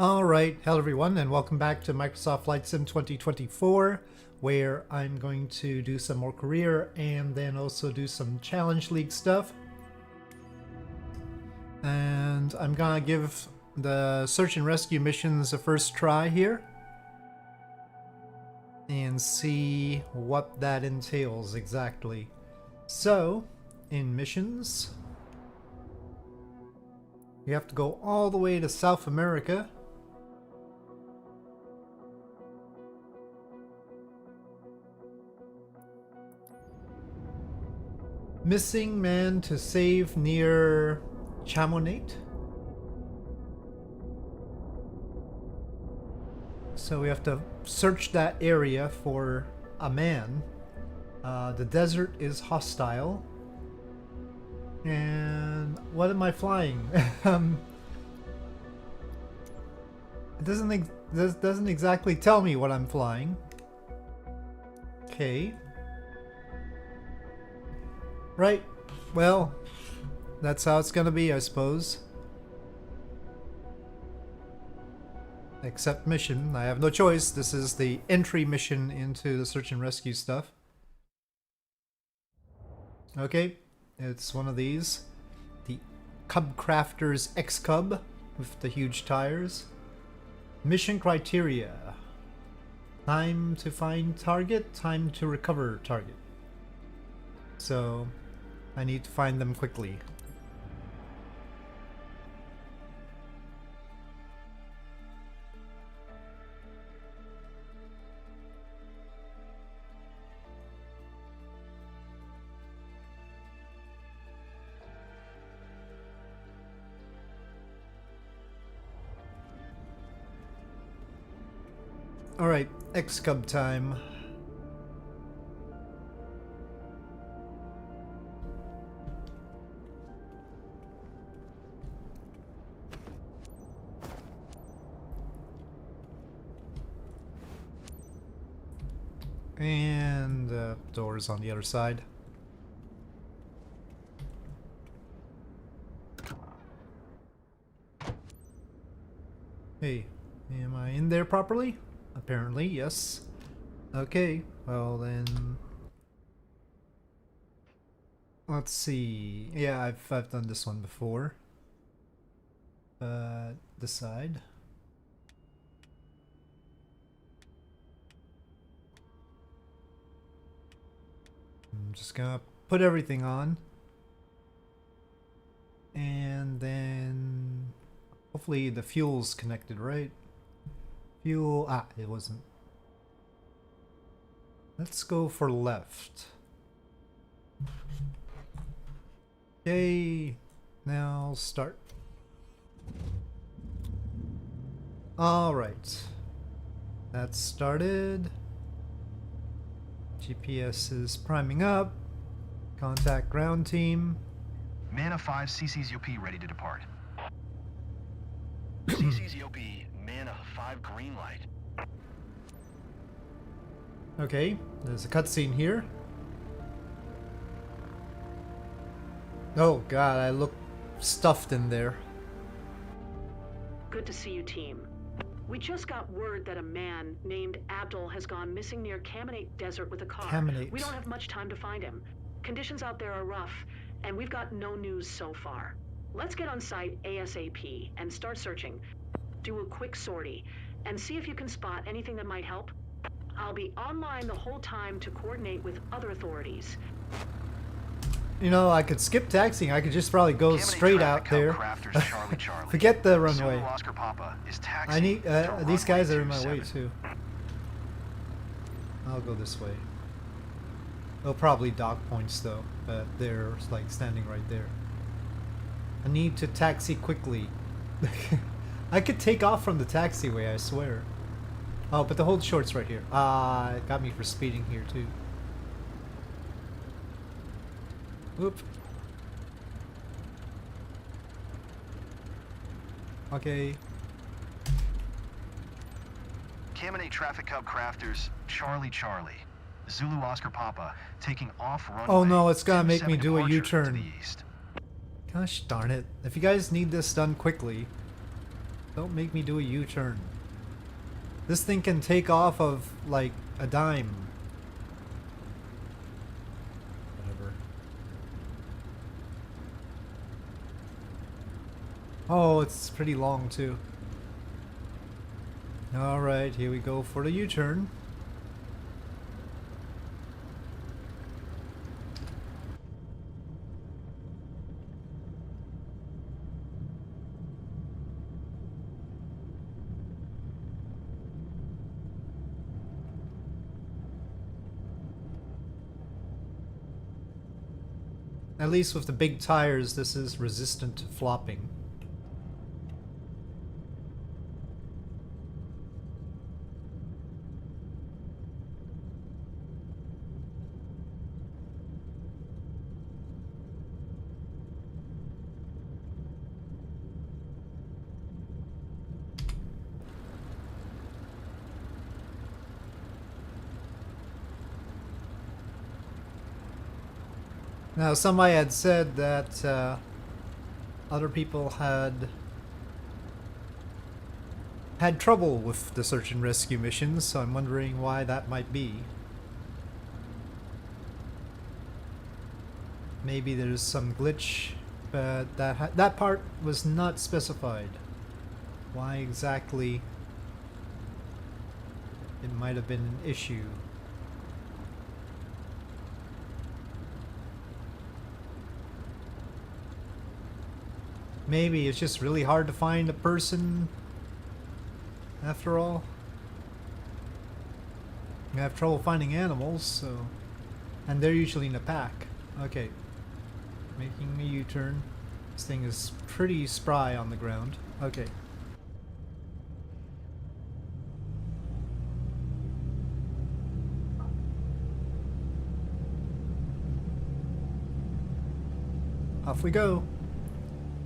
Alright, hello everyone and welcome back to Microsoft Flight Sim 2024, where I'm going to do some more career and then also do some Challenge League stuff. And I'm gonna give the search and rescue missions a first try here and see what that entails exactly. So, in missions, you have to go all the way to South America. Missing man to save near Chamonix. So we have to search that area for a man. The desert is hostile. And what am I flying? It doesn't exactly tell me what I'm flying. Okay. Right. Well, that's how it's gonna be, I suppose. Accept mission. I have no choice. This is the entry mission into the search and rescue stuff. Okay. It's one of these. The Cub Crafters X Cub with the huge tires. Mission criteria. Time to find target, time to recover target. So I need to find them quickly. Alright, X-Cub time. And doors on the other side. Hey, am I in there properly? Apparently, yes. Okay, well then... Let's see. Yeah, I've done this one before. This side. I'm just gonna put everything on. And then... Hopefully the fuel's connected, right? Fuel... Ah, it wasn't. Let's go for left. Okay, now start. Alright. That started. GPS is priming up. Contact ground team. Mana 5 CCZOP ready to depart. CCZOP, Mana 5 green light. Okay, there's a cutscene here. Oh god, I look stuffed in there. Good to see you, team. We just got word that a man named Abdul has gone missing near Chamonix Desert with a car. Chamonix. We don't have much time to find him. Conditions out there are rough, and we've got no news so far. Let's get on site ASAP and start searching. Do a quick sortie, and see if you can spot anything that might help. I'll be online the whole time to coordinate with other authorities. You know, I could skip taxiing. I could just probably go straight out there. Forget the runway. I need these guys are in my way too. I'll go this way. They'll probably dock points though, but they're like standing right there. I need to taxi quickly. I could take off from the taxiway, I swear. Oh, but the hold short's right here. Ah, it got me for speeding here too. Whoop. Okay. Chamonix Traffic Cub Crafters, Charlie. Zulu Oscar Papa, taking off runway. Oh no, it's gonna make me do a departure U-turn. to the east. Gosh darn it. If you guys need this done quickly, Don't make me do a U-turn. This thing can take off of, like, a dime. Whatever. Oh, it's pretty long, too. Alright, here we go for the U-turn. At least with the big tires, this is resistant to flopping. Now, somebody had said that other people had trouble with the search and rescue missions, so I'm wondering why that might be. Maybe there's some glitch, but that part was not specified. Why exactly it might have been an issue. Maybe it's just really hard to find a person after all. I have trouble finding animals, so... And they're usually in a pack. Okay. Making a U-turn. This thing is pretty spry on the ground. Okay. Off we go.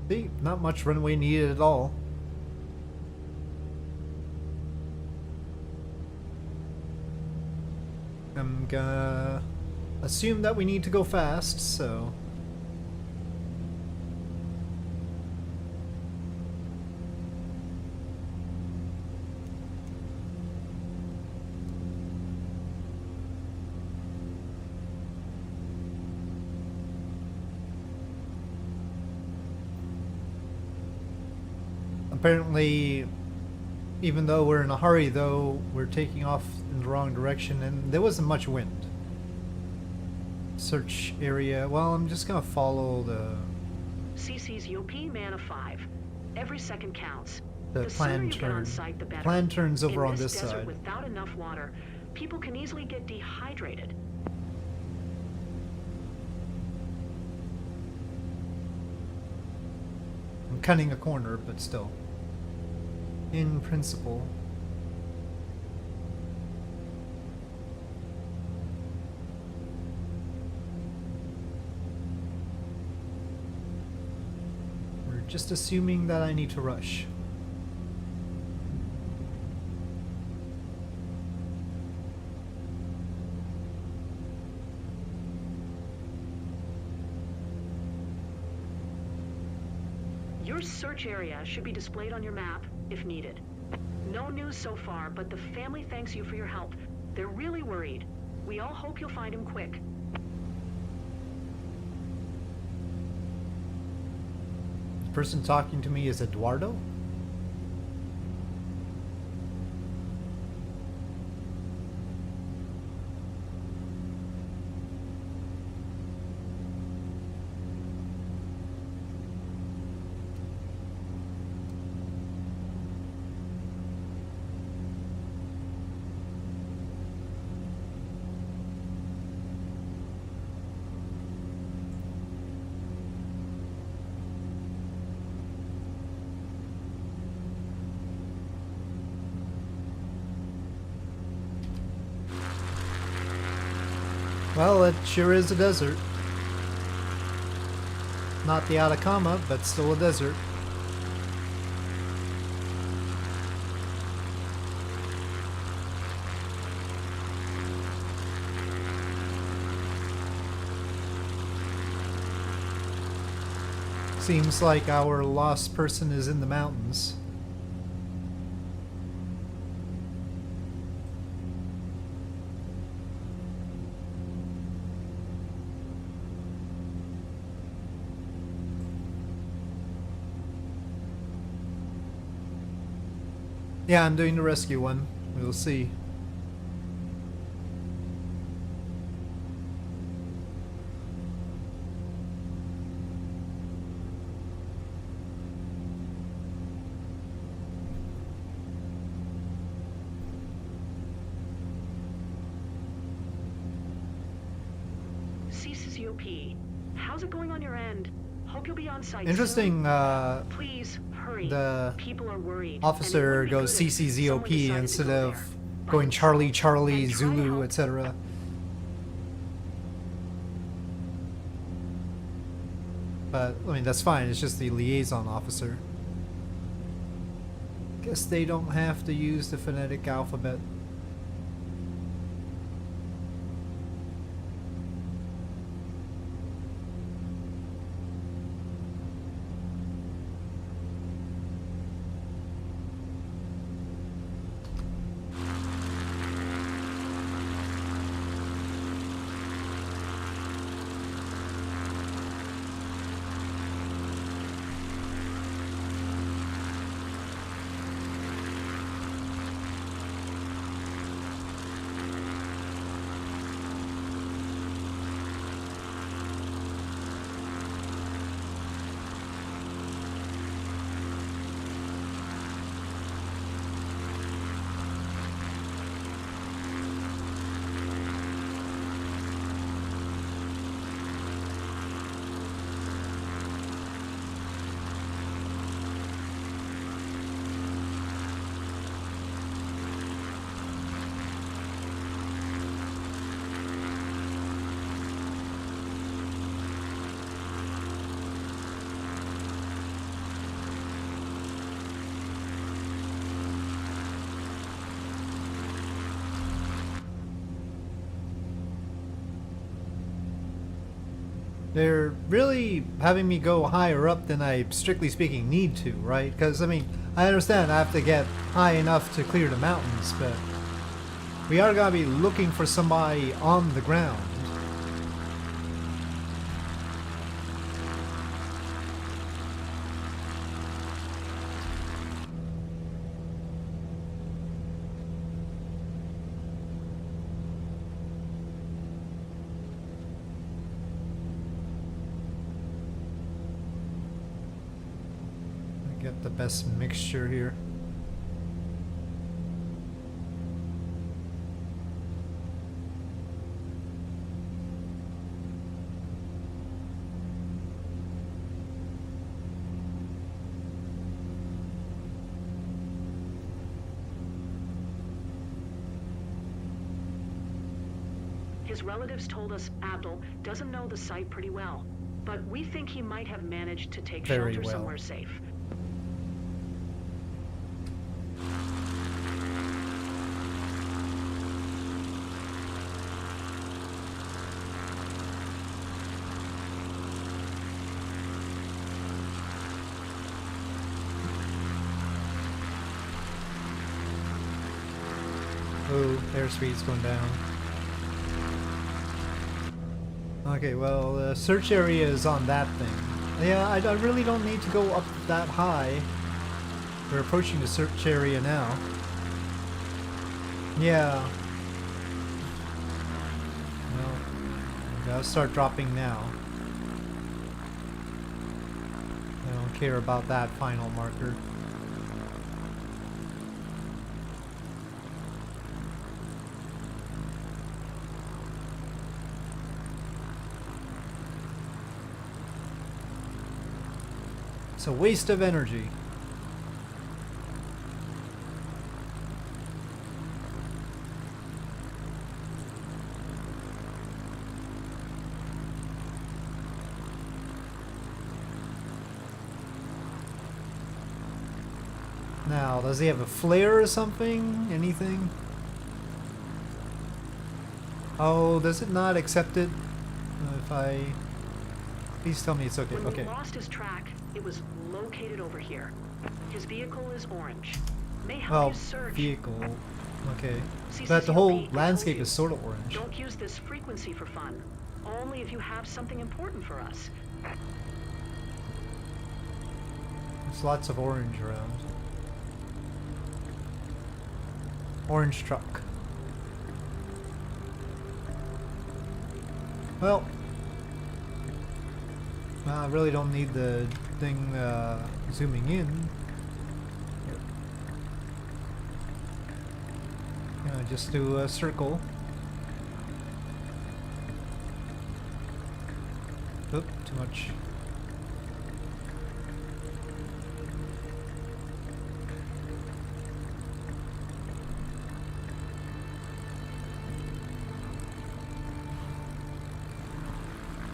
See, not much runway needed at all. I'm gonna assume that we need to go fast, so... Apparently, even though we're in a hurry, though, we're taking off in the wrong direction, and there wasn't much wind. Search area. Well, I'm just gonna follow the... CC's UP man of 5. Every second counts. The sooner plan you get on turn. site, the better. Plan turns over in on this desert side. Without enough water, people can easily get dehydrated. I'm cutting a corner, but still. In principle. We're just assuming that I need to rush. Your search area should be displayed on your map if needed. No news so far, but the family thanks you for your help. They're really worried. We all hope you'll find him quick. The person talking to me is Eduardo? Well, it sure is a desert. Not the Atacama, but still a desert. Seems like our lost person is in the mountains. Yeah, I'm doing the rescue one. We'll see. CCCOP, how's it going on your end? Hope you'll be on site Interesting, soon. Please hurry. the People are worried. officer goes CCZOP instead of going Charlie, Charlie, Zulu, etc. But, I mean, that's fine. It's just the liaison officer. Guess they don't have to use the phonetic alphabet. They're really having me go higher up than I, strictly speaking, need to, right? Because, I mean, I understand I have to get high enough to clear the mountains, but we are going to be looking for somebody on the ground. Get the best mixture here. His relatives told us Abdul doesn't know the site pretty well, but we think he might have managed to take Very shelter well. somewhere safe. Oh, airspeed's going down. Okay, well, the search area is on that thing. Yeah, I really don't need to go up that high. We're approaching the search area now. Yeah. Well, I gotta start dropping now. I don't care about that final marker. It's a waste of energy. Now, does he have a flare or something? Anything? Oh, does it not accept it? If I... Please tell me it's okay. When Okay. we lost his track, it was located over here. His vehicle is orange. May help Well, you search. vehicle. Okay. CCCOP, But the I whole told landscape you, is sort of orange. Don't use this frequency for fun. Only if you have something important for us. There's lots of orange around. Orange truck. Well, I really don't need the thing zooming in. Just do a circle. Oop, too much.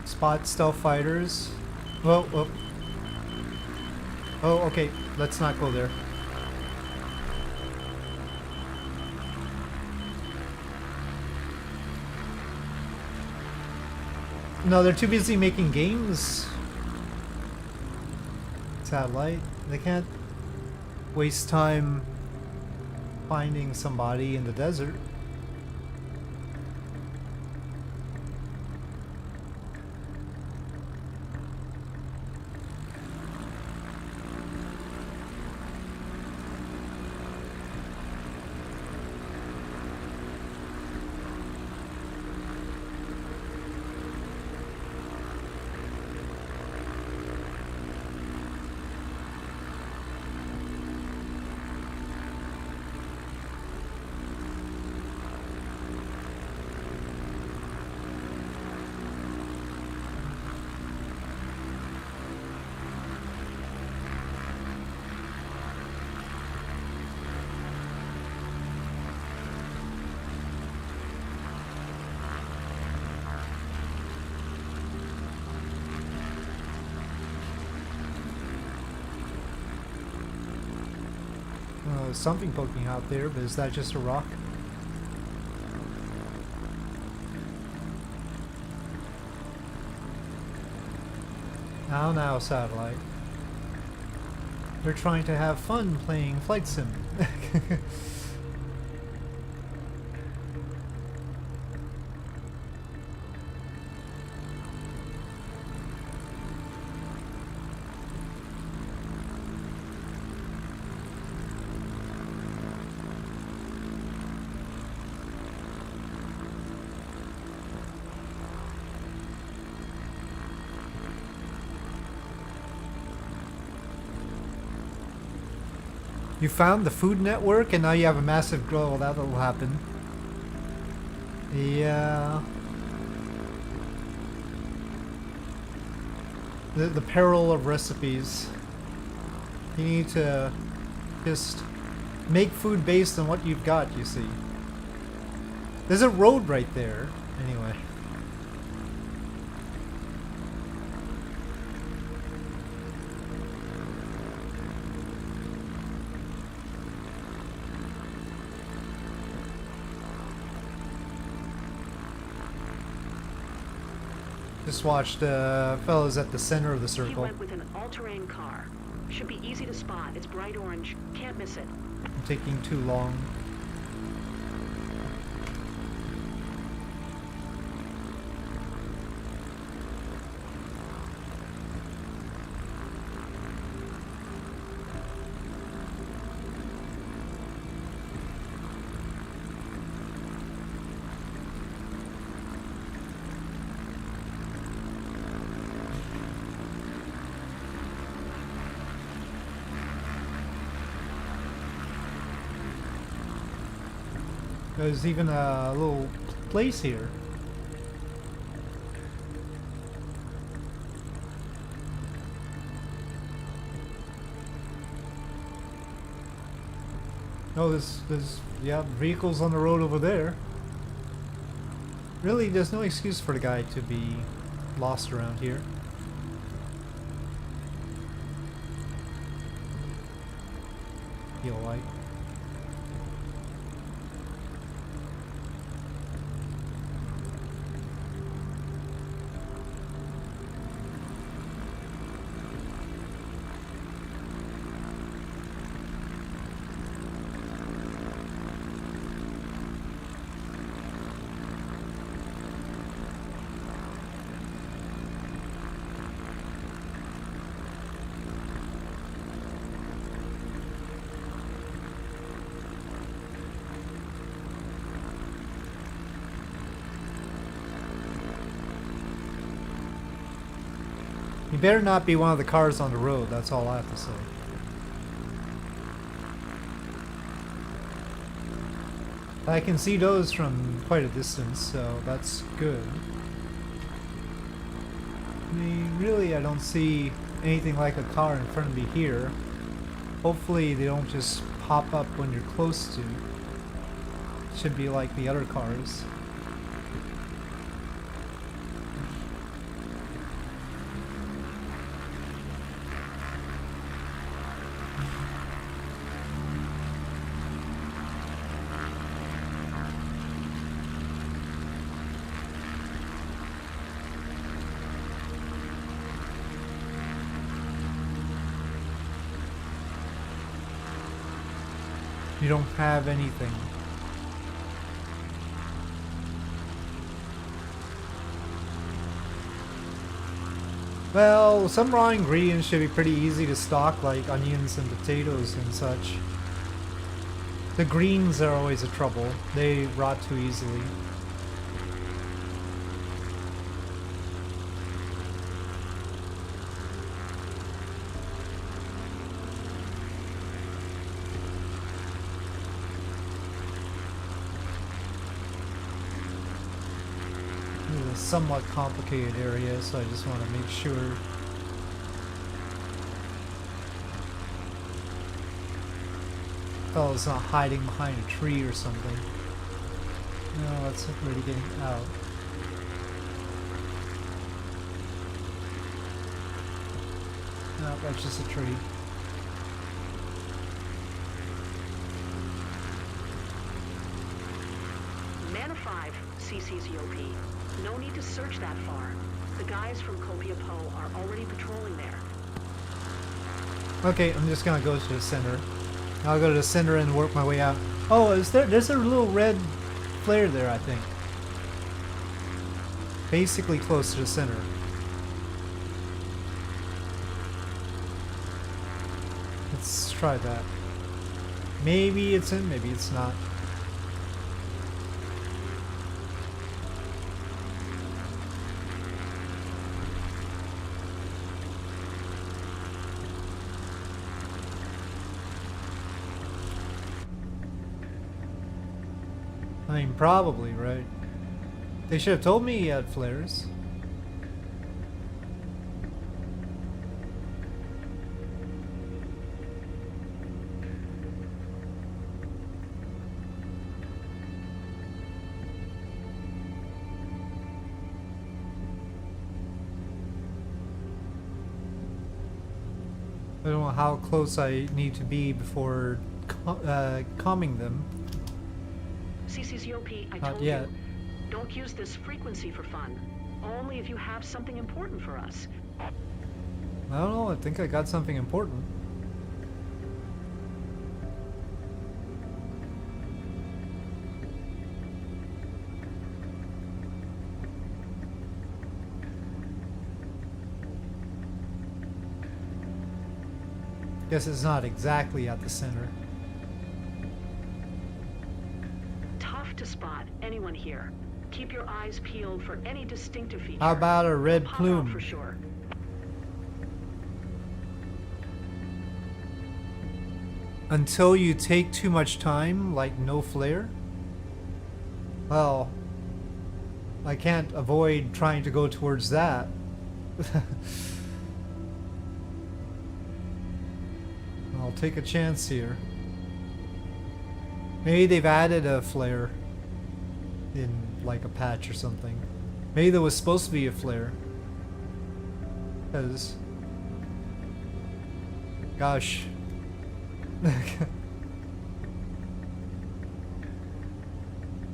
Spot stealth fighters. Whoa, whoa. Oh, okay. Let's not go there. No, they're too busy making games. Satellite. They can't waste time finding somebody in the desert. There's something poking out there, but is that just a rock? Now, satellite. They're trying to have fun playing flight sim. You found the Food Network and now you have a massive glow. That'll happen. Yeah. The peril of recipes. You need to just make food based on what you've got, you see. There's a road right there. Anyway. Just watched fellas at the center of the circle. He went with an all-terrain car. Should be easy to spot. It's bright orange. Can't miss it. I'm taking too long. There's even a little place here. Oh, there's yeah, vehicles on the road over there. Really, there's no excuse for the guy to be lost around here. Feel like. better not be one of the cars on the road, that's all I have to say. I can see those from quite a distance, so that's good. I mean, really, I don't see anything like a car in front of me here. Hopefully they don't just pop up when you're close to. Should be like the other cars. You don't have anything. Well, some raw ingredients should be pretty easy to stock, like onions and potatoes and such. The greens are always a trouble. They rot too easily. Somewhat complicated area, so I just want to make sure. Oh, it's not hiding behind a tree or something. No, it's already getting out. No, that's just a tree. Mana 5, CCZOP. No need to search that far. The guys from Copia Po are already patrolling there. Okay, I'm just gonna go to the center. I'll go to the center and work my way out. Oh, there's a little red flare there, I think. Basically close to the center. Let's try that. Maybe it's in, maybe it's not. I mean, probably, right? They should have told me he had flares. I don't know how close I need to be before calming them. CCZOP, I Not told yet. you, don't use this frequency for fun. Only if you have something important for us. I don't know, I think I got something important. Guess it's not exactly at the center. Tough to spot anyone here. Keep your eyes peeled for any distinctive feature. How about a red Pop out plume? for sure. Until you take too much time, like no flare? Well, I can't avoid trying to go towards that. I'll take a chance here. Maybe they've added a flare in like a patch or something. Maybe there was supposed to be a flare. Because, gosh.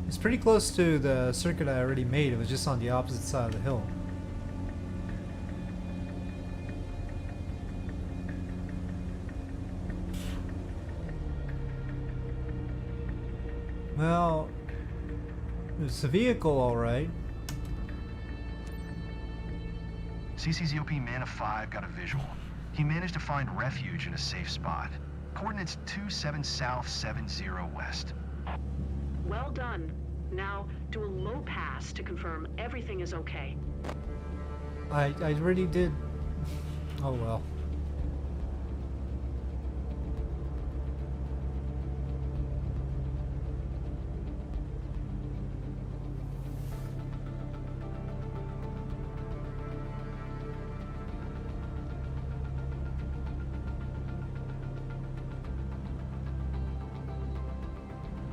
It's pretty close to the circuit I already made. It was just on the opposite side of the hill. Well, it's a vehicle, alright. CCZOP Mana 5 got a visual. He managed to find refuge in a safe spot. Coordinates 27 south, 70 west. Well done. Now, do a low pass to confirm everything is okay. I already did. Oh well.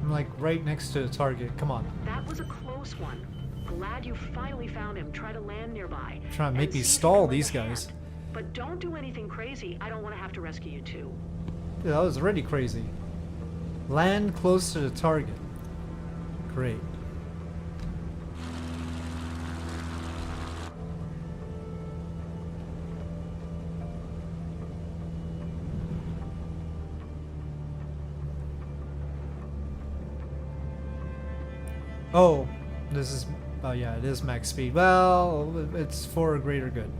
I'm like right next to the target. Come on. That was a close one. Glad you finally found him. Try to land nearby. Trying to make and me see if you stall can lend these a guys. hand. But don't do anything crazy. I don't want to have to rescue you too. Yeah, that was already crazy. Land close to the target. Great. Oh, this is... Oh yeah, it is max speed. Well, it's for a greater good.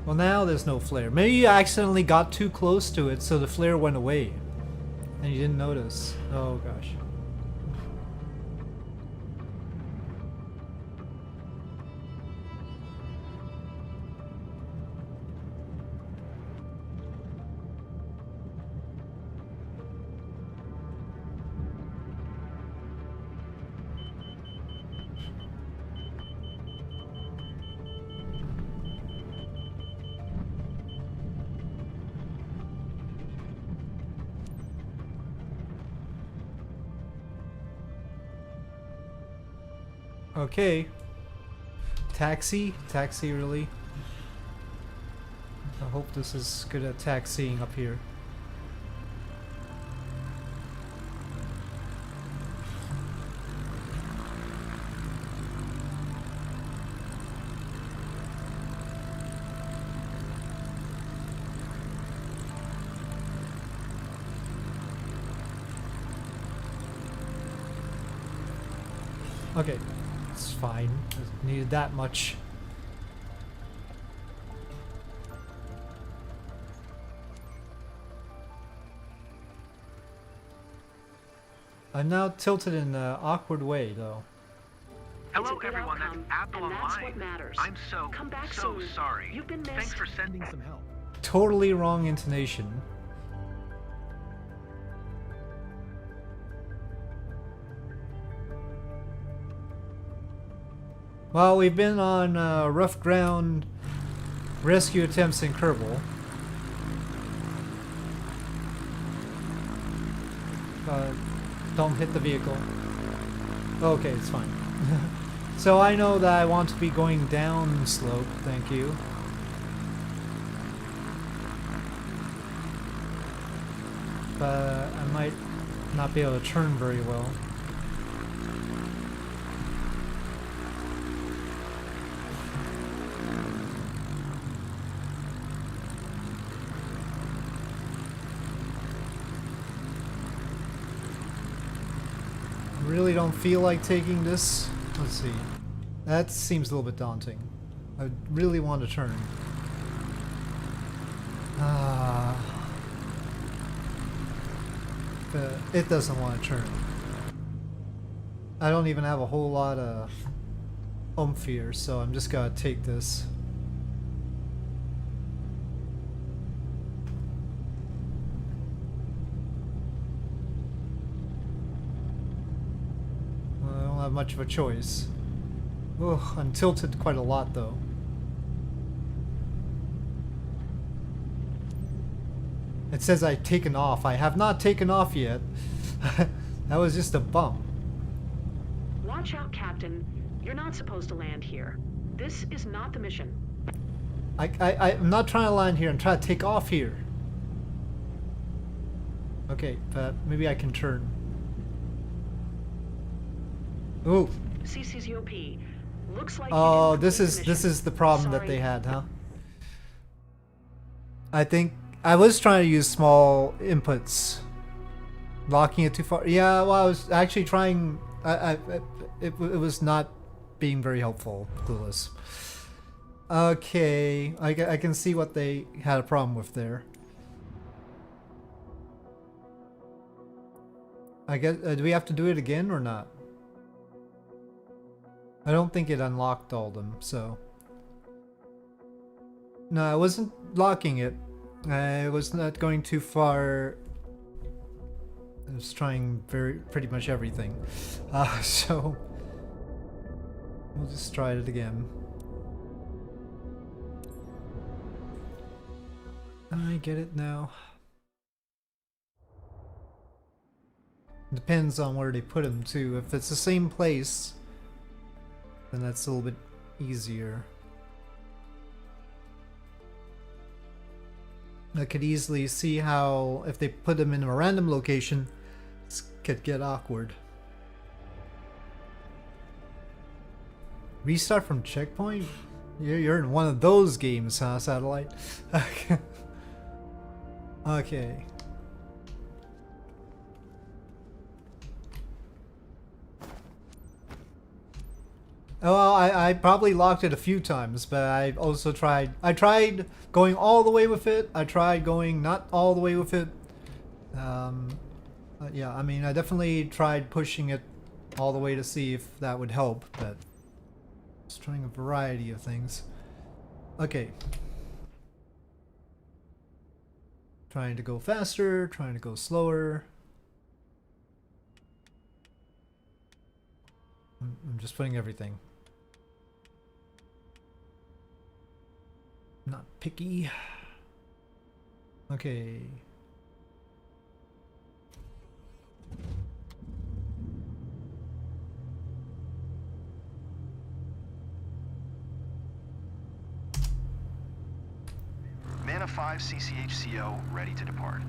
Well, now there's no flare. Maybe you accidentally got too close to it, so the flare went away. And you didn't notice. Oh gosh. Okay. Taxi? Taxi, really? I hope this is good at taxiing up here. Okay. It's fine. It needed that much. I'm now tilted in an awkward way, though. It's a Hello, good everyone. outcome, That's Apple and that's Online. what matters. I'm so Come back so soon. sorry. You've been Thanks missed. for sending some help. Totally wrong intonation. Well, we've been on rough ground rescue attempts in Kerbal. Don't hit the vehicle. Okay, it's fine. So I know that I want to be going down slope, thank you. But I might not be able to turn very well. Really don't feel like taking this. Let's see. That seems a little bit daunting. I really want to turn. But it doesn't want to turn. I don't even have a whole lot of oomph here, so I'm just gonna take this. I don't have much of a choice. Ugh, I'm tilted quite a lot though. It says I've taken off. I have not taken off yet. That was just a bump. Watch out, Captain. You're not supposed to land here. This is not the mission. I'm not trying to land here. I'm trying to take off here. Okay, maybe I can turn. Ooh. CCZOP. Looks like Oh, you didn't complete the this mission. is the problem that Sorry. they had, huh? I think I was trying to use small inputs. Locking it too far. Yeah, well, I was actually trying. It was not being very helpful, Clueless. Okay, I can see what they had a problem with there. I guess do we have to do it again or not? I don't think it unlocked all of them, so... No, I wasn't locking it. I was not going too far. I was trying pretty much everything. So... We'll just try it again. I get it now. Depends on where they put them too. If it's the same place, then that's a little bit easier. I could easily see how if they put them in a random location, this could get awkward. Restart from checkpoint? You're in one of those games, huh, Satellite? Okay. Well, I probably locked it a few times, but I also tried... I tried going all the way with it. I tried going not all the way with it. Yeah, I mean, I definitely tried pushing it all the way to see if that would help, but... Just trying a variety of things. Okay. Trying to go faster, trying to go slower. I'm just putting everything. Not picky. Okay. Mana 5 CCHCO ready to depart.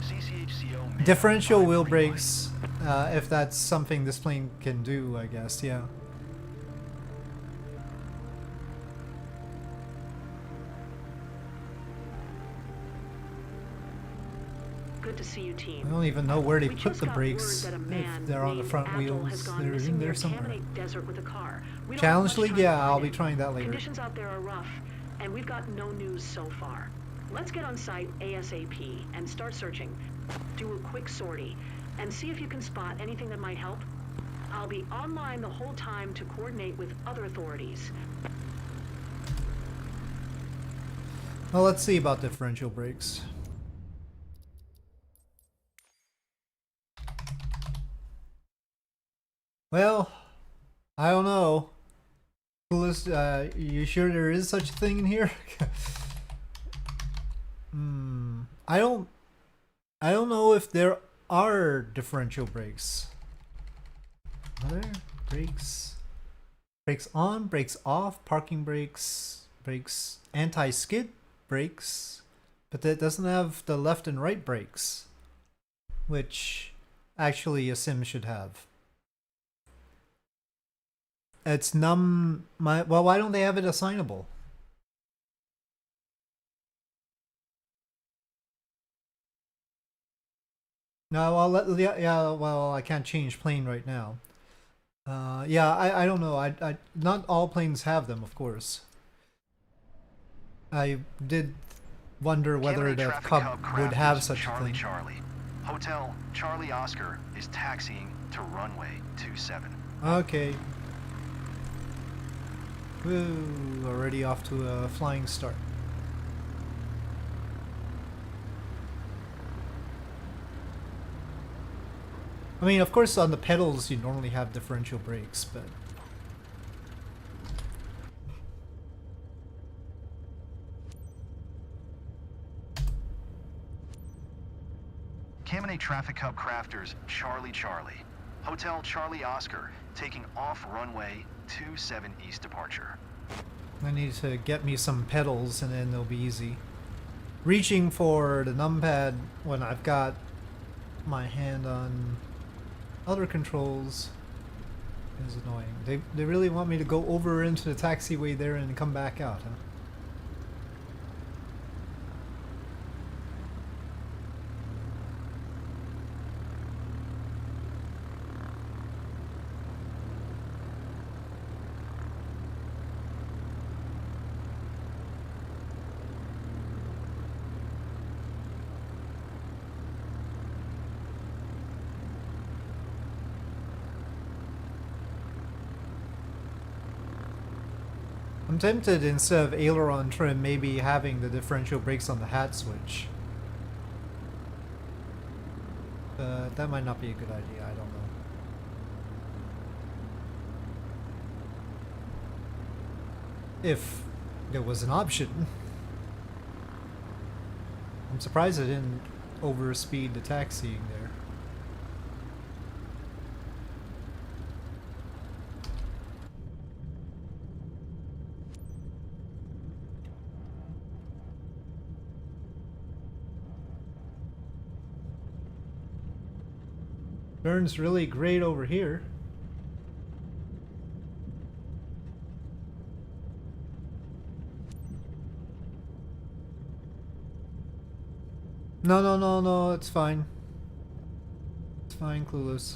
CCHCO Differential wheel brakes, if that's something this plane can do, I guess, yeah. Good to see you, team. I don't even know where they We put just the got brakes, word that a if man they're on the named front Abdul has wheels. gone They're missing in near there somewhere. Cabernet Desert with a car. We don't have Challenge much League? time to Yeah, I'll find be him. trying that later. Conditions out there are rough, and we've got no news so far. Let's get on site ASAP and start searching. Do a quick sortie, and see if you can spot anything that might help. I'll be online the whole time to coordinate with other authorities. Well, let's see about differential brakes. Well, I don't know. Coolest, you sure there is such a thing in here? I don't know if there are differential brakes. Are there brakes? Brakes on, brakes off, parking brakes, brakes, anti-skid brakes, but that doesn't have the left and right brakes, which actually a sim should have. It's well, why don't they have it assignable? No, well, yeah, well, I can't change plane right now. Yeah, I don't know. Not all planes have them, of course. I did wonder whether the Cub would have such a thing. Charlie. Hotel Charlie Oscar is taxiing to runway 27. Okay. Woo, already off to a flying start. I mean, of course, on the pedals you normally have differential brakes, but... Caminate Traffic Hub Crafters Charlie. Hotel Charlie Oscar taking off runway 27 East departure. I need to get me some pedals and then they'll be easy. Reaching for the numpad when I've got my hand on other controls is annoying. They really want me to go over into the taxiway there and come back out, huh? I'm tempted, instead of aileron trim, maybe having the differential brakes on the hat switch. But that might not be a good idea, I don't know. If there was an option. I'm surprised I didn't overspeed the taxiing there. Burns really great over here. No, it's fine. It's fine, Clueless.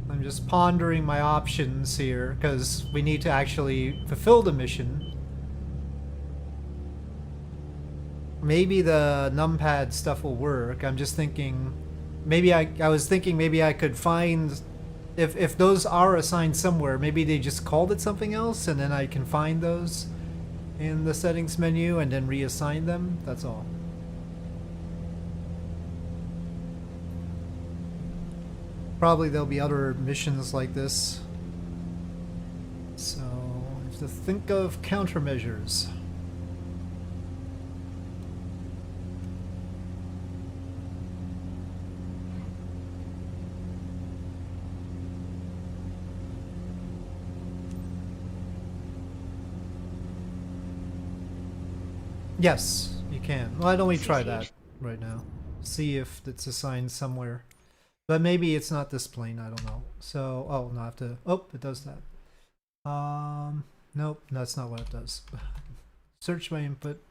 I'm just pondering my options here, because we need to actually fulfill the mission. Maybe the numpad stuff will work. I'm just thinking, maybe I was thinking maybe I could find, if those are assigned somewhere, maybe they just called it something else, and then I can find those in the settings menu and then reassign them. That's all. Probably there'll be other missions like this. So I have to think of countermeasures. Yes, you can. Why don't we try that right now? See if it's assigned somewhere. But maybe it's not this plane, I don't know. So, oh, no, I have to, oh, it does that. Nope, that's not what it does. Search my input.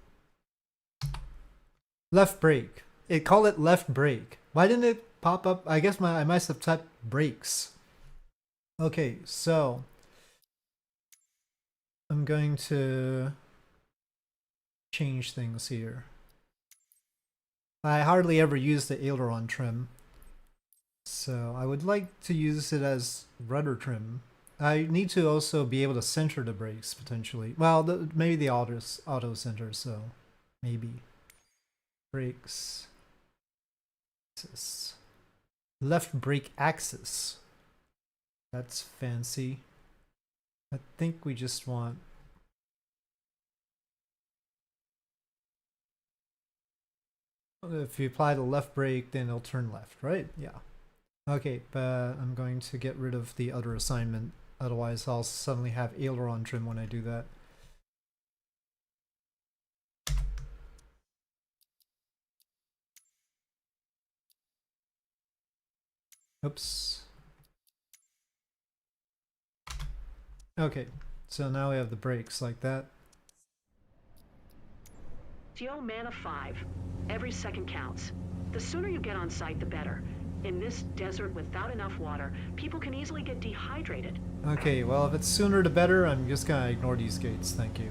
Left brake. It called it left brake. Why didn't it pop up? I guess I must have typed brakes. Okay, so I'm going to change things here. I hardly ever use the aileron trim, so I would like to use it as rudder trim. I need to also be able to center the brakes potentially. Well, maybe the auto center, so maybe brakes axis. Left brake axis. That's fancy. I think we just want, if you apply the left brake, then it'll turn left, right? Yeah. Okay, but I'm going to get rid of the other assignment. Otherwise, I'll suddenly have aileron trim when I do that. Oops. Okay, so now we have the brakes like that. Geo Man of 5. Every second counts. The sooner you get on site, the better. In this desert without enough water, people can easily get dehydrated. Okay, well, if it's sooner the better, I'm just gonna ignore these gates, thank you.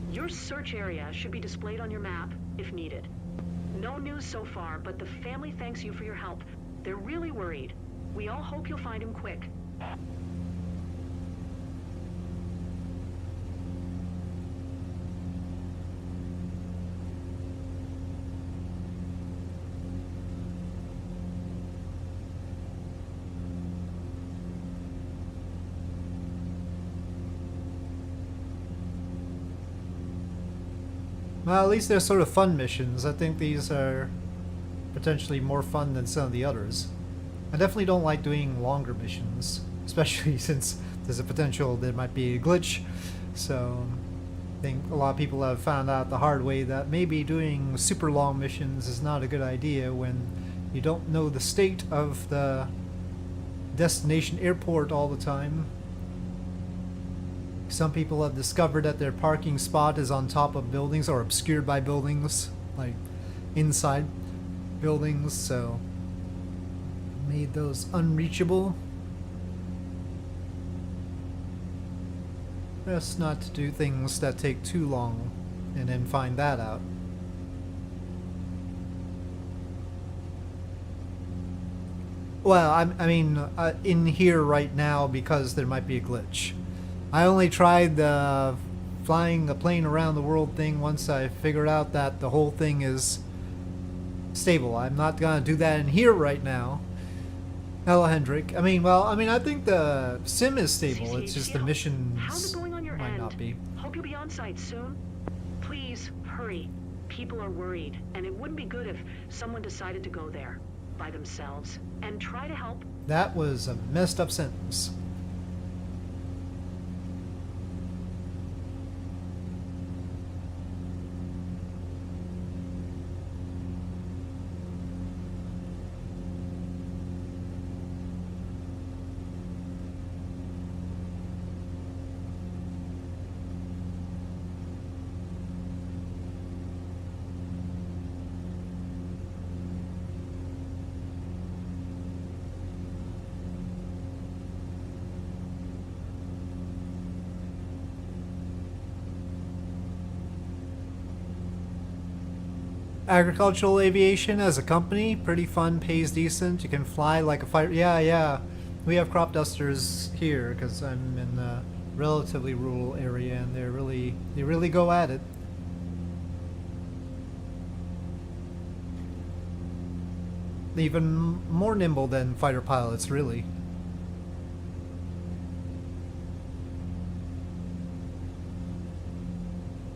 Your search area should be displayed on your map, if needed. No news so far, but the family thanks you for your help. They're really worried. We all hope you'll find him quick. Well, at least they're sort of fun missions. I think these are potentially more fun than some of the others. I definitely don't like doing longer missions, especially since there's a potential there might be a glitch. So I think a lot of people have found out the hard way that maybe doing super long missions is not a good idea when you don't know the state of the destination airport all the time. Some people have discovered that their parking spot is on top of buildings or obscured by buildings, like inside buildings, so made those unreachable. Best not to do things that take too long and then find that out. Well, I mean, in here right now because there might be a glitch. I only tried the flying a plane around the world thing once I figured out that the whole thing is stable. I'm not gonna do that in here right now. Hello, Hendrik. I think the sim is stable. It's just the missions How's it going on your might end? not be. Hope you'll be on site soon. Please hurry. People are worried, and it wouldn't be good if someone decided to go there by themselves. And try to help. That was a messed up sentence. Agricultural aviation as a company, pretty fun, pays decent. You can fly like a fighter. Yeah. We have crop dusters here because I'm in a relatively rural area, and they really go at it. Even more nimble than fighter pilots, really.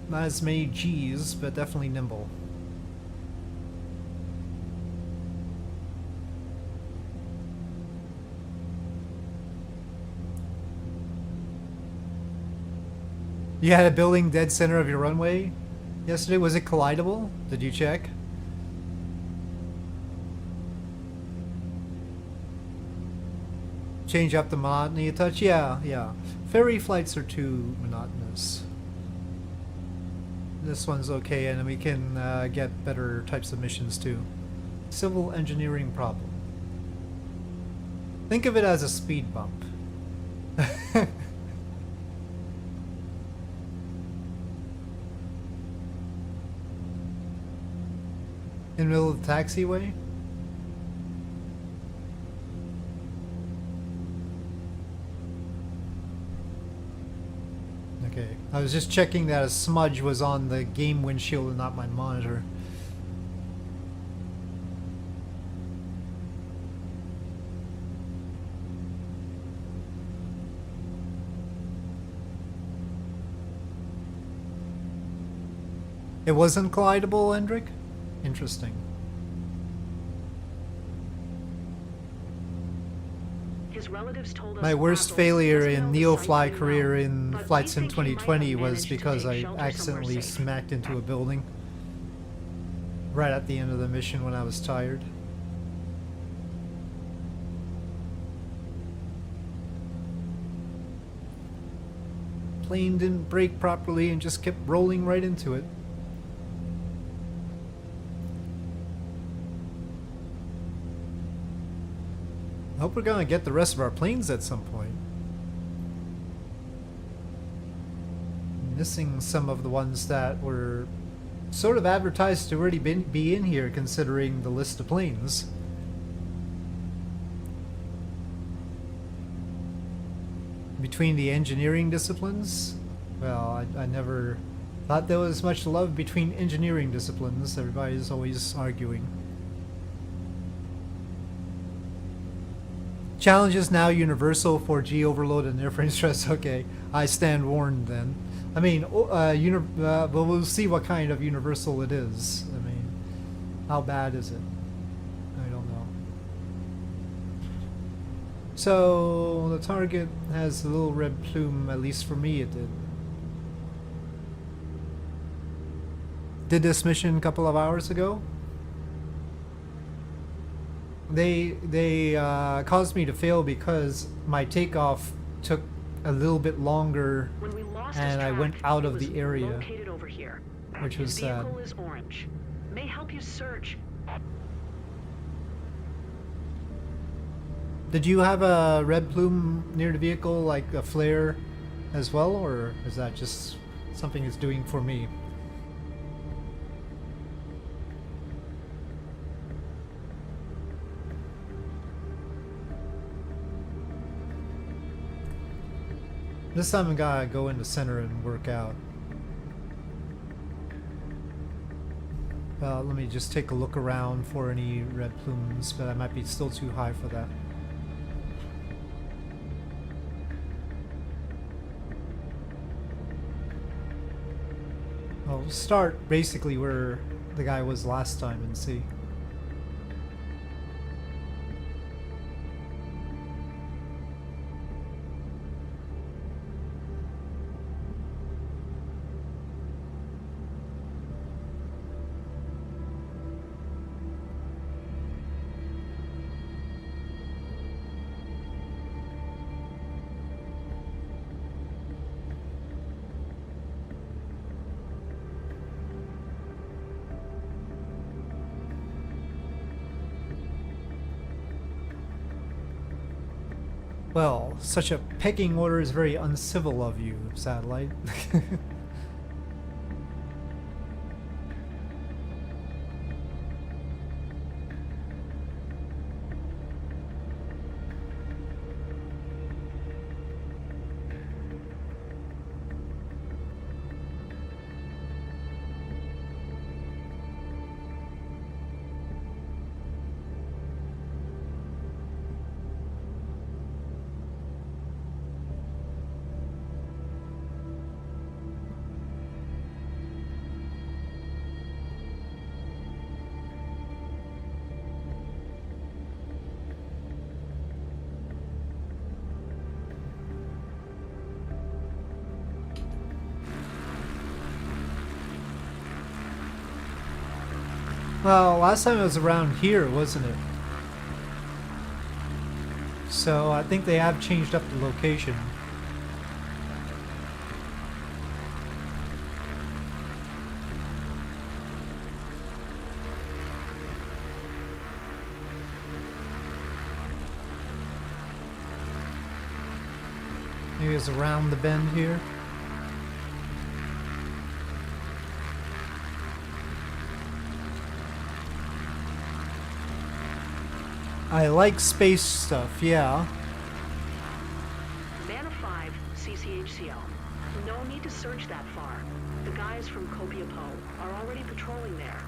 Not as many G's, but definitely nimble. You had a building dead center of your runway yesterday. Was it collidable? Did you check? Change up the monotony a touch? Yeah. Ferry flights are too monotonous. This one's okay, and we can get better types of missions too. Civil engineering problem. Think of it as a speed bump. In the middle of the taxiway? Okay, I was just checking that a smudge was on the game windshield and not my monitor. It wasn't collidable, Hendrik? Interesting. His relatives told us My worst Apple failure doesn't in know the site Neofly very career well, in but Flight we Sim think he might have 2020 was managed to because take I shelter accidentally somewhere safe. smacked into a building right at the end of the mission when I was tired. Plane didn't brake properly and just kept rolling right into it. I hope we're gonna get the rest of our planes at some point. Missing some of the ones that were sort of advertised to already be in here, considering the list of planes. Between the engineering disciplines, well, I never thought there was much love between engineering disciplines. Everybody's always arguing. Challenge is now universal for G overload and airframe stress. Okay, I stand warned then. I mean, but we'll see what kind of universal it is. I mean, how bad is it? I don't know. So the target has a little red plume, at least for me it did. Did this mission a couple of hours ago. They caused me to fail because my takeoff took a little bit longer When we lost his and I track, went out it of was the area, located over here. which was His sad. vehicle is orange. May help you search. Did you have a red plume near the vehicle, like a flare as well, or is that just something it's doing for me? This time I gotta go in the center and work out. Let me just take a look around for any red plumes, but I might be still too high for that. I'll start basically where the guy was last time and see. Well, such a pecking order is very uncivil of you, Satellite. Well, last time it was around here, wasn't it? So I think they have changed up the location. Maybe it's around the bend here. I like space stuff, yeah. Van of 5, CCHCL. No need to search that far. The guys from Copiapo are already patrolling there.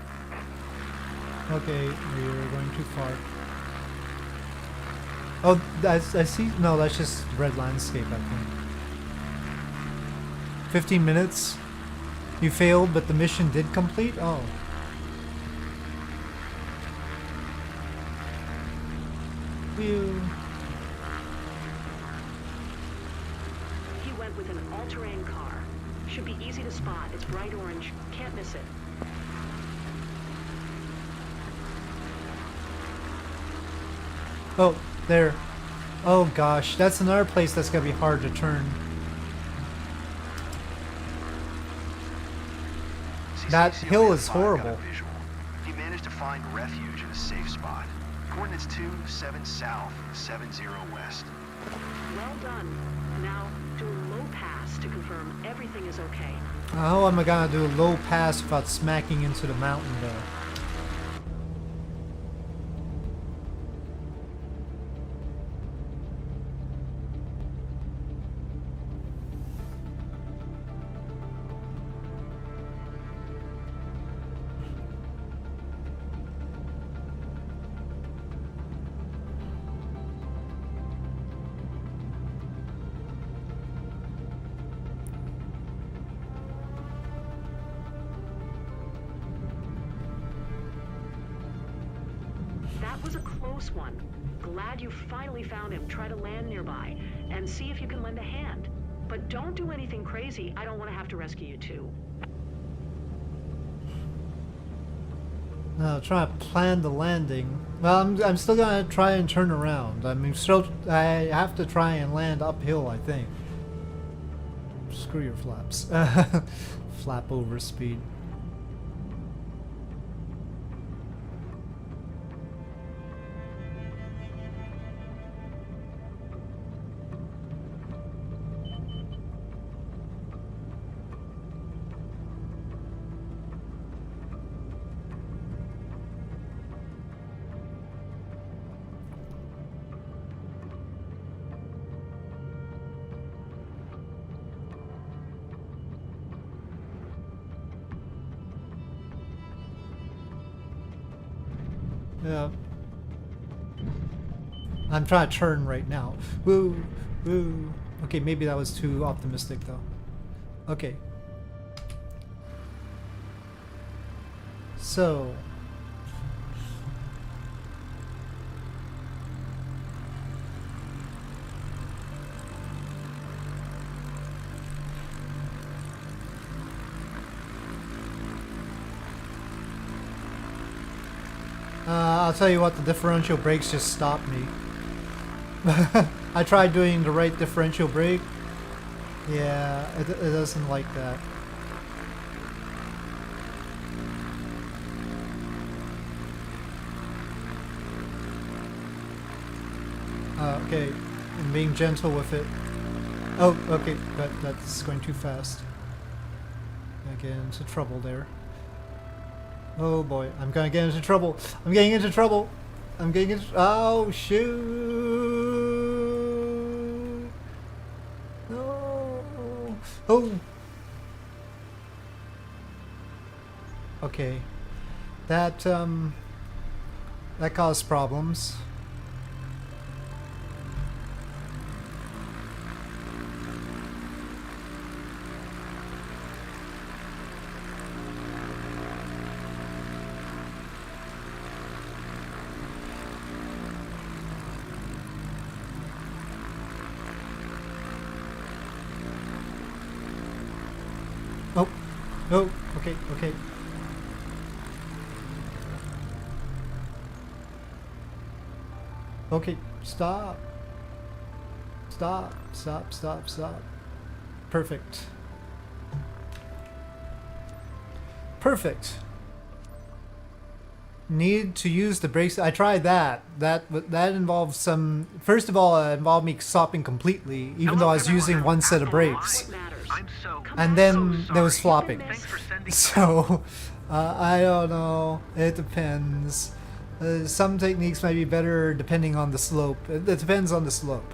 Okay, we're going too far. Oh, I see. No, that's just red landscape, I think. 15 minutes? You failed, but the mission did complete? Oh. Phew. He went with an all-terrain car. Should be easy to spot. It's bright orange. Can't miss it. Oh, there. Oh gosh, that's another place that's gonna be hard to turn. That hill is horrible. He managed to find refuge in a safe spot. Coordinates 27 south, 70 west. Well done. Now, do a low pass to confirm everything is okay. How am I gonna do a low pass without smacking into the mountain though? That was a close one. glad you finally found him. Try to land nearby and see if you can lend a hand. But don't do anything crazy. I don't want to have to rescue you too. Try to plan the landing. Well, I'm still gonna try and turn around. I mean, still, I have to try and land uphill, I think. Screw your flaps. Flap over speed. Yeah. I'm trying to turn right now. Woo! Woo! Okay, maybe that was too optimistic though. Okay. So... I'll tell you what, the differential brakes just stopped me. I tried doing the right differential brake. Yeah, it doesn't like that. Okay, I'm being gentle with it. Oh, okay, that's going too fast. I get into trouble there. Oh boy, I'm gonna get into trouble. I'm getting into trouble. I'm getting into... Oh, shoot. No. Oh. Okay. That caused problems. Oh, oh, okay, okay. Okay, stop. Stop, stop, stop, stop. Perfect. Perfect. Need to use the brakes. I tried that. That involved some... First of all, it involved me stopping completely, even though I was using one set of brakes. And then there was flopping. So, I don't know. It depends. Some techniques might be better depending on the slope. It depends on the slope.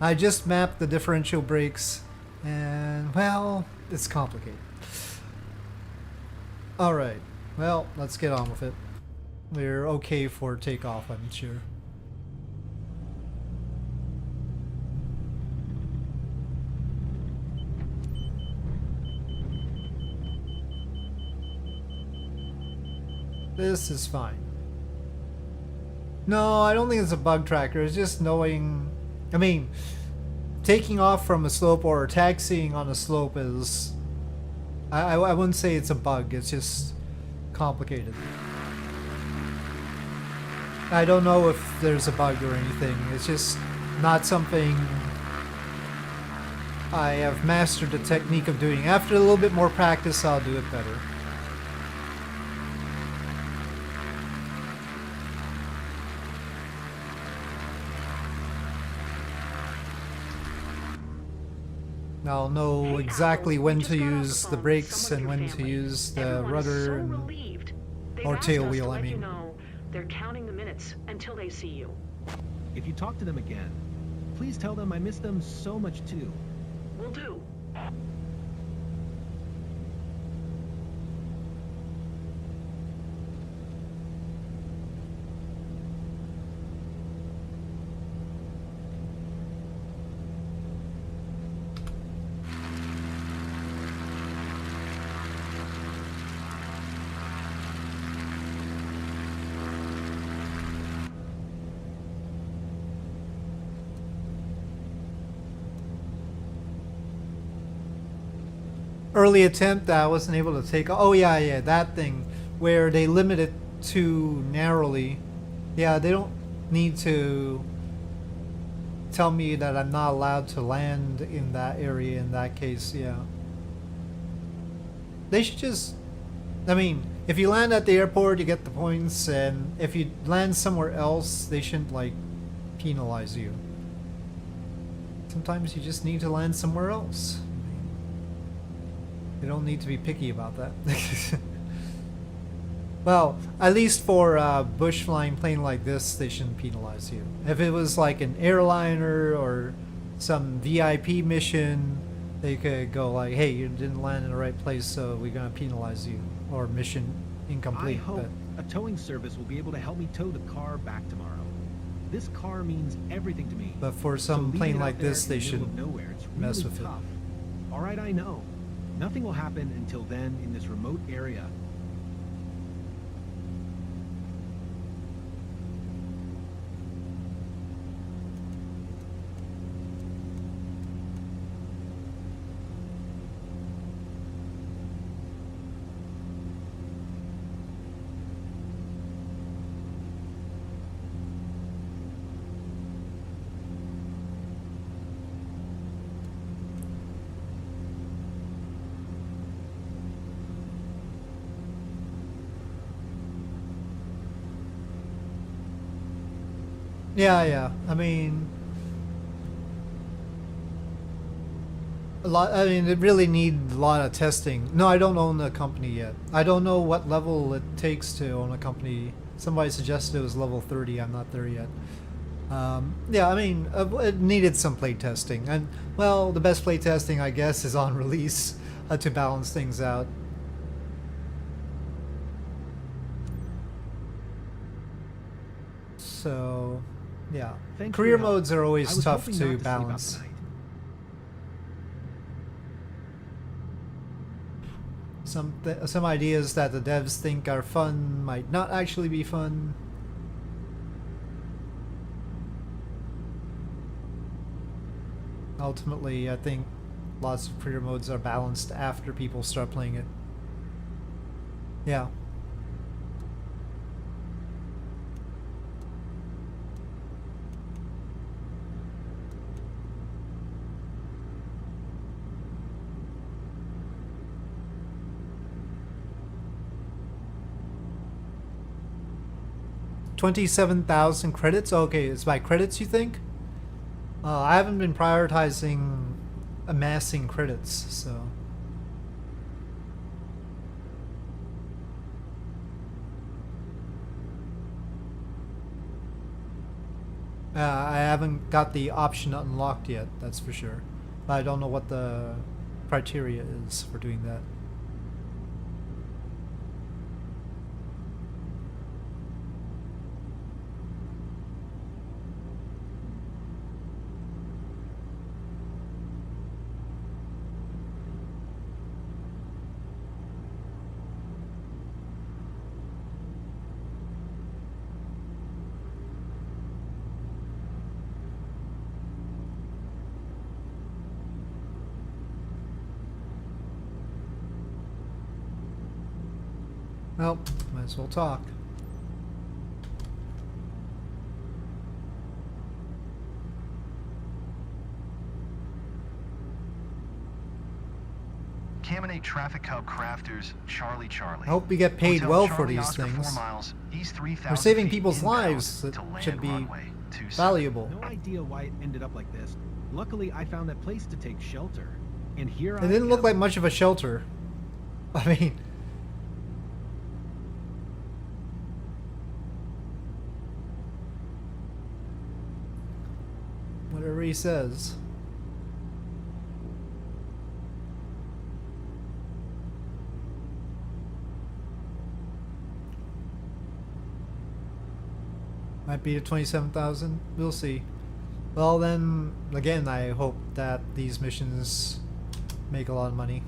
I just mapped the differential brakes, and, well, it's complicated. Alright, well, let's get on with it. We're okay for takeoff, I'm sure. This is fine. No, I don't think it's a bug tracker. It's just knowing... I mean, taking off from a slope or taxiing on a slope is... I wouldn't say it's a bug. It's just complicated. I don't know if there's a bug or anything. It's just not something I have mastered the technique of doing. After a little bit more practice, I'll do it better. I'll know exactly when to use the brakes and when to use the rudder and, or tail wheel, I mean. They're counting the minutes until they see you. If you talk to them again, please tell them I miss them so much too. Will do. early attempt that I wasn't able to take. Oh yeah, that thing where they limit it too narrowly. Yeah, they don't need to tell me that I'm not allowed to land in that area in that case. Yeah, they should just, I mean, if you land at the airport you get the points, and if you land somewhere else they shouldn't like penalize you. Sometimes you just need to land somewhere else. You don't need to be picky about that. Well, at least for a bush flying plane like this, they shouldn't penalize you. If it was like an airliner or some VIP mission, they could go like, hey, you didn't land in the right place, so we're going to penalize you. Or mission incomplete. I hope a towing service will be able to help me tow the car back tomorrow. This car means everything to me. But for some So leaving plane it out like there this, in they the middle shouldn't of nowhere, it's mess really with it. tough. All right, I know. Nothing will happen until then in this remote area. Yeah. I mean, a lot. I mean, it really need a lot of testing. No, I don't own a company yet. I don't know what level it takes to own a company. Somebody suggested it was level 30. I'm not there yet. Yeah, I mean, it needed some play testing, and well, the best play testing, I guess, is on release to balance things out. So, yeah, Thanks for career your help. modes are I always was tough hoping not to sleep out balance. tonight. Some ideas that the devs think are fun might not actually be fun. Ultimately, I think lots of career modes are balanced after people start playing it. Yeah. $27,000 credits? Okay, it's by credits, you think? I haven't been prioritizing amassing credits, so... I haven't got the option unlocked yet, that's for sure. But I don't know what the criteria is for doing that. Well, might as well talk. Cam 8 Traffic Hub Crafters, Charlie. I hope we get paid Hotel well Charlie for these Oscar, 4 things. miles, east 3,000 We're saving feet people's inbound lives. That to land should be runway 27. valuable. No idea why it ended up like this. Luckily, I found that place to take shelter. And here It didn't look like much of a shelter. I mean... whatever he says. Might be to 27,000. We'll see. Well then, again, I hope that these missions make a lot of money.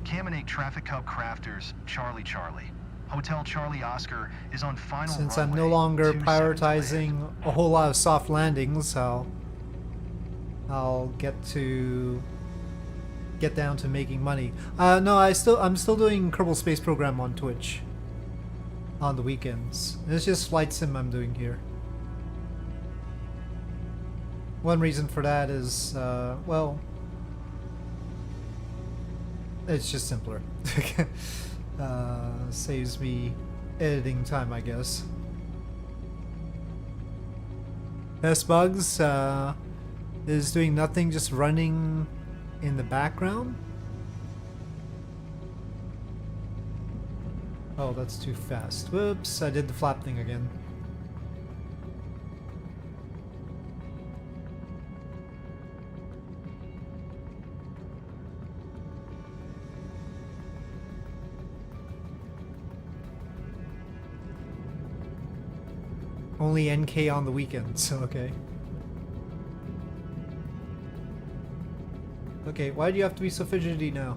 Cam 8 Traffic Hub Crafters, Charlie. Hotel Charlie Oscar is on final Since I'm runway no longer 27 to land. prioritizing a whole lot of soft landings, I'll get down to making money. No, I'm still doing Kerbal Space Program on Twitch on the weekends. It's just flight sim I'm doing here. One reason for that is, well, it's just simpler. Saves me editing time, I guess. S-Bugs is doing nothing, just running in the background. Oh, that's too fast. Whoops, I did the flap thing again. Only NK on the weekends, okay. Okay, why do you have to be so fidgety now?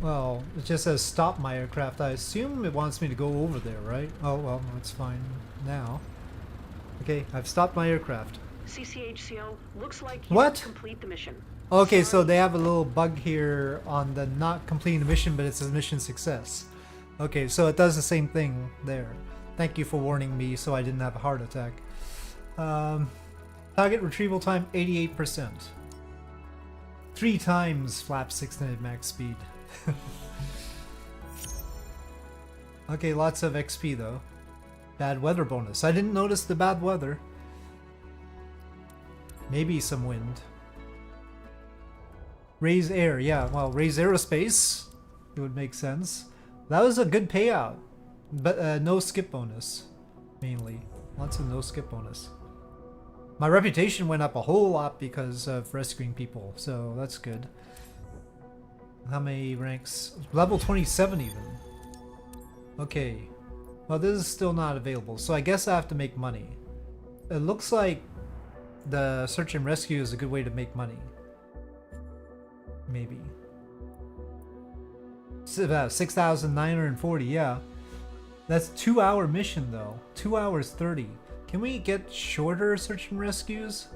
Well, it just says stop my aircraft. I assume it wants me to go over there, right? Oh, well, that's fine now. Okay, I've stopped my aircraft. CCHCO, looks like you What? didn't complete the mission. Okay, so Sorry. they have a little bug here on the not completing the mission, but it says mission success. Okay, so it does the same thing there. Thank you for warning me so I didn't have a heart attack. Target retrieval time 88%. 3 times flap 6 max speed. Okay, lots of XP though. Bad weather bonus. I didn't notice the bad weather. Maybe some wind. Raise air, yeah. Well, raise aerospace. It would make sense. That was a good payout. But no skip bonus. Mainly. Lots of no skip bonus. My reputation went up a whole lot because of rescuing people. So that's good. How many ranks? Level 27 even. Okay. Well, this is still not available, so I guess I have to make money. It looks like the search and rescue is a good way to make money. Maybe. It's about 6,940, yeah. That's 2-hour mission though. 2 hours 30. Can we get shorter search and rescues?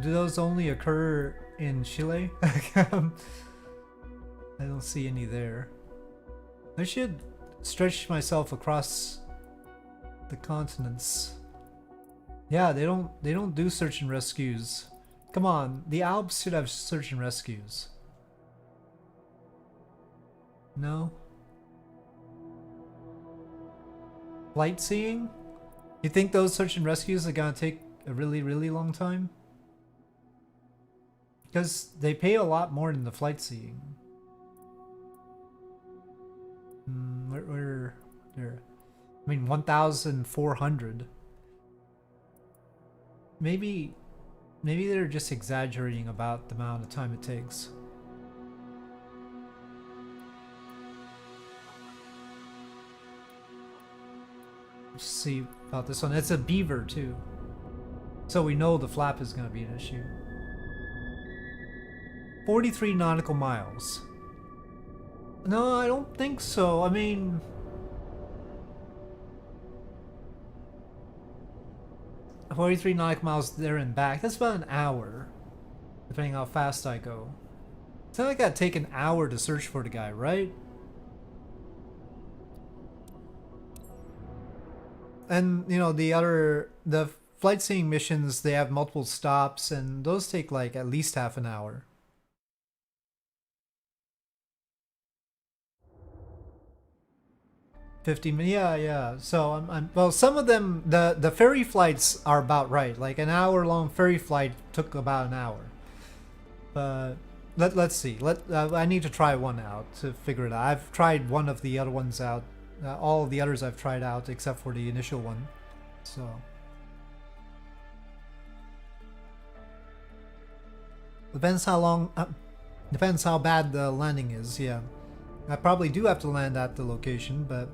Do those only occur in Chile? I don't see any there. I should stretch myself across the continents. Yeah, they don't do search and rescues. Come on, the Alps should have search and rescues. No? Flight seeing? You think those search and rescues are gonna take a really, really long time? Because they pay a lot more than the flight seeing. Where there? I mean, 1,400. Maybe they're just exaggerating about the amount of time it takes. Let's see about this one. It's a beaver too, so we know the flap is going to be an issue. 43 nautical miles. No, I don't think so. I mean, "43 nautical miles there and back." That's about an hour, depending how fast I go. It's not like I'd take an hour to search for the guy, right? And you know, the flight seeing missions, they have multiple stops, and those take like at least half an hour. Yeah. So I'm well. Some of them, the ferry flights are about right. Like an hour-long ferry flight took about an hour. But let's see. I need to try one out to figure it out. I've tried one of the other ones out. All of the others I've tried out except for the initial one. So depends how long. Depends how bad the landing is. Yeah. I probably do have to land at the location, but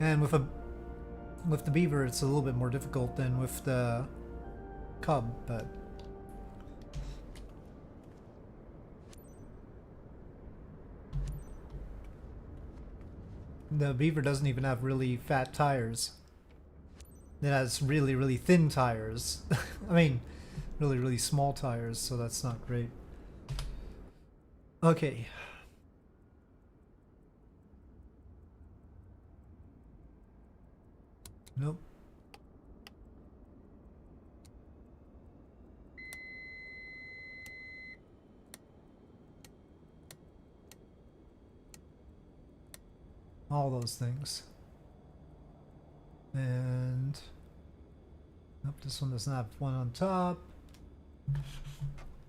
and with the beaver it's a little bit more difficult than with the cub, but the beaver doesn't even have really fat tires. It has really, really thin tires. I mean, really, really small tires, so that's not great. Okay. Nope. All those things. And nope, this one doesn't have one on top.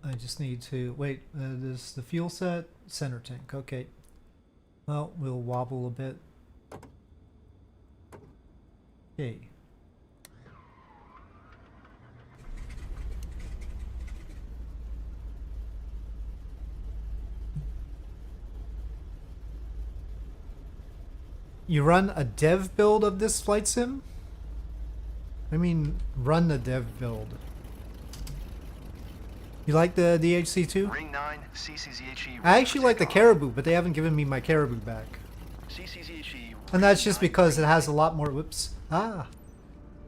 I just need to wait. This is the fuel set, center tank. Okay. Well, we'll wobble a bit. Okay. You run a dev build of this flight sim? I mean, run the dev build. You like the DHC2? Ring 9, CCZHE. I actually like the Caribou, but they haven't given me my Caribou back. CCZHE. And that's just because it has a lot more... Whoops. Ah.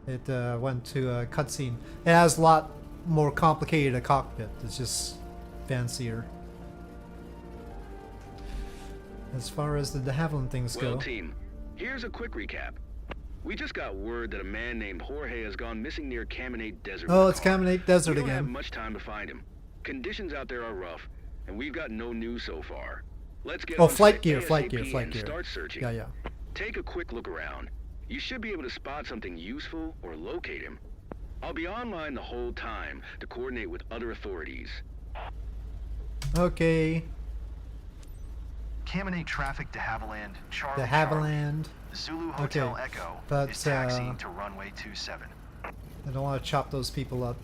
It went to a cutscene. It has a lot more complicated a cockpit. It's just fancier. As far as the de Havilland things go. Well, team, here's a quick recap. We just got word that a man named Jorge has gone missing near Caminate Desert. Oh, it's Caminate Desert we don't have again. much time to find him. Conditions out there are rough, and we've got no news so far. Let's get Oh, on flight site gear, flight ASAP gear, flight and gear. start searching. Yeah. Take a quick look around. You should be able to spot something useful or locate him. I'll be online the whole time to coordinate with other authorities. Okay. Caminate traffic to Havilland, Charlie. De Havilland. Zulu Hotel Okay, Echo but, is taxiing to runway 27. I don't want to chop those people up.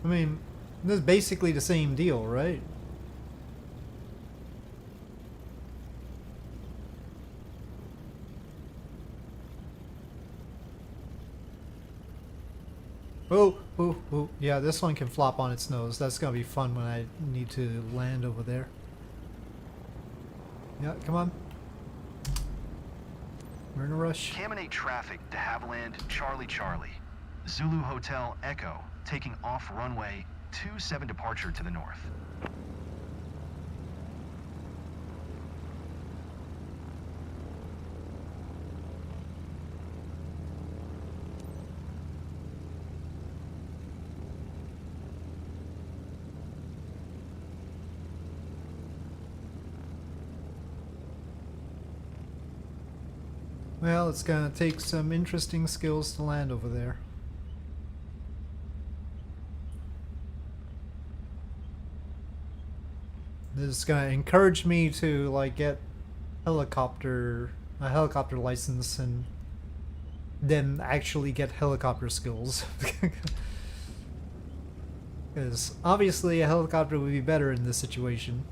I mean, this is basically the same deal, right? Oh, yeah, this one can flop on its nose. That's gonna be fun when I need to land over there. Yeah, come on. We're in a rush. Caminate traffic to Havilland, Charlie. Zulu Hotel Echo taking off runway 27 departure to the north. Well, it's gonna take some interesting skills to land over there. This is gonna encourage me to like get a helicopter license and then actually get helicopter skills. Because obviously a helicopter would be better in this situation.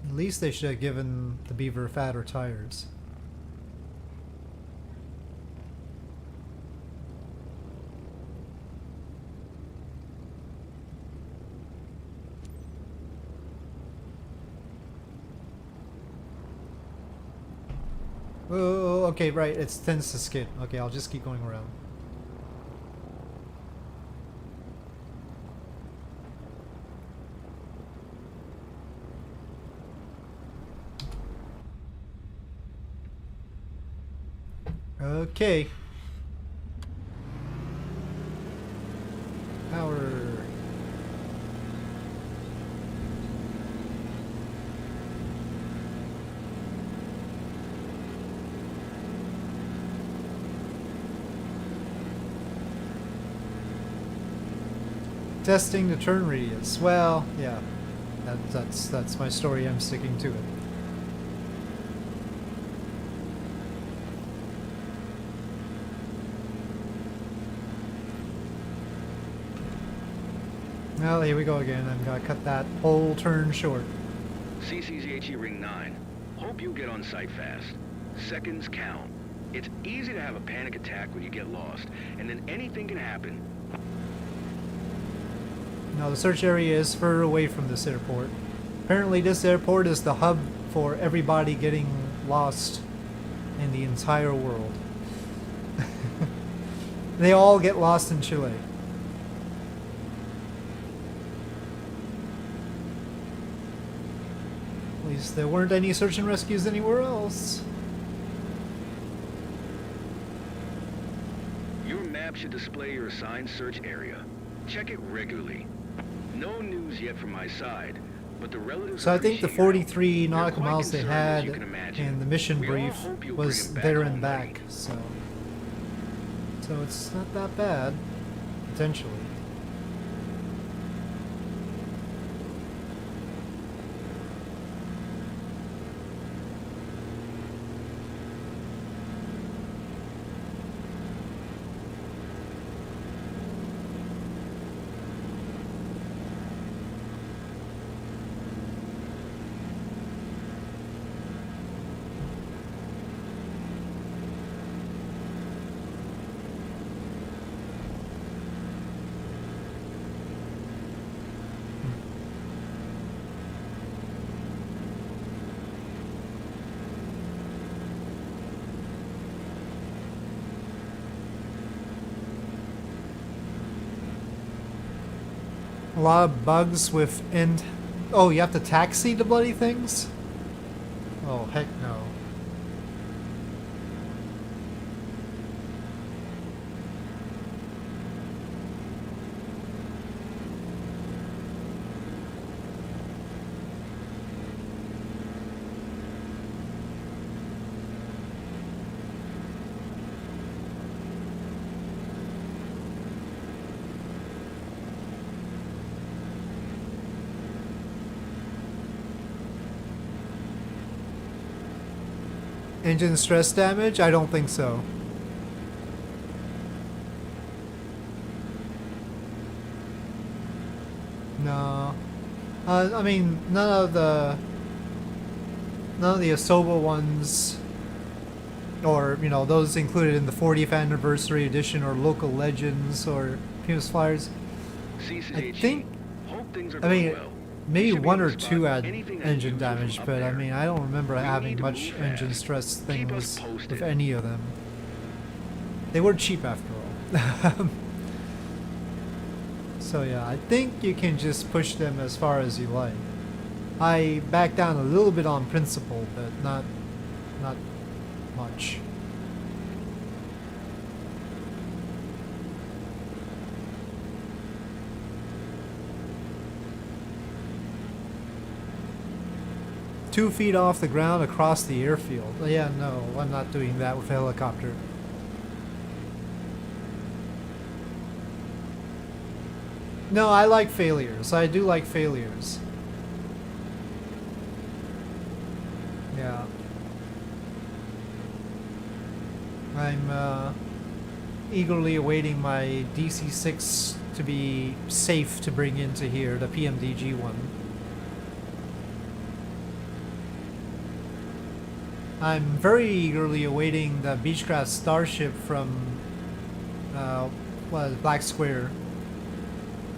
At least they should have given the Beaver fatter tires. Oh, okay, right, it tends to skid. Okay, I'll just keep going around. Okay. Power. Testing the turn radius. Well, yeah. That's my story. I'm sticking to it. Well, here we go again. I'm gonna cut that whole turn short. CCZHE Ring 9. Hope you get on site fast. Seconds count. It's easy to have a panic attack when you get lost, and then anything can happen. Now the search area is further away from this airport. Apparently this airport is the hub for everybody getting lost in the entire world. They all get lost in Chile. At least there weren't any search and rescues anywhere else. Your map should display your assigned search area. Check it regularly. No news yet from my side, but the relatives. So I think the appreciate your help. 43 They're nautical quite miles they concerned, as had you can imagine. in the mission We all brief hope you'll was bring 'em there back and home back, ready. so it's not that bad, potentially. A lot of bugs with oh, you have to taxi the bloody things? Oh, heck no. Engine stress damage? I don't think so. No. I mean, none of the Asoba ones, or, you know, those included in the 40th anniversary edition or local legends or famous flyers. I think, Hope things are I mean, going well. maybe You should be one able or to two spot had anything engine unusual from damage, up but I there. mean, I don't remember We having need to much move engine fast. stress Keep us things posted. with any of them. They were cheap after all. So yeah, I think you can just push them as far as you like. I back down a little bit on principle, but not much. Two feet off the ground across the airfield. Yeah, no, I'm not doing that with a helicopter. No, I like failures. I do like failures. Yeah. I'm eagerly awaiting my DC-6 to be safe to bring into here, the PMDG one. I'm very eagerly awaiting the Beechcraft Starship from Black Square,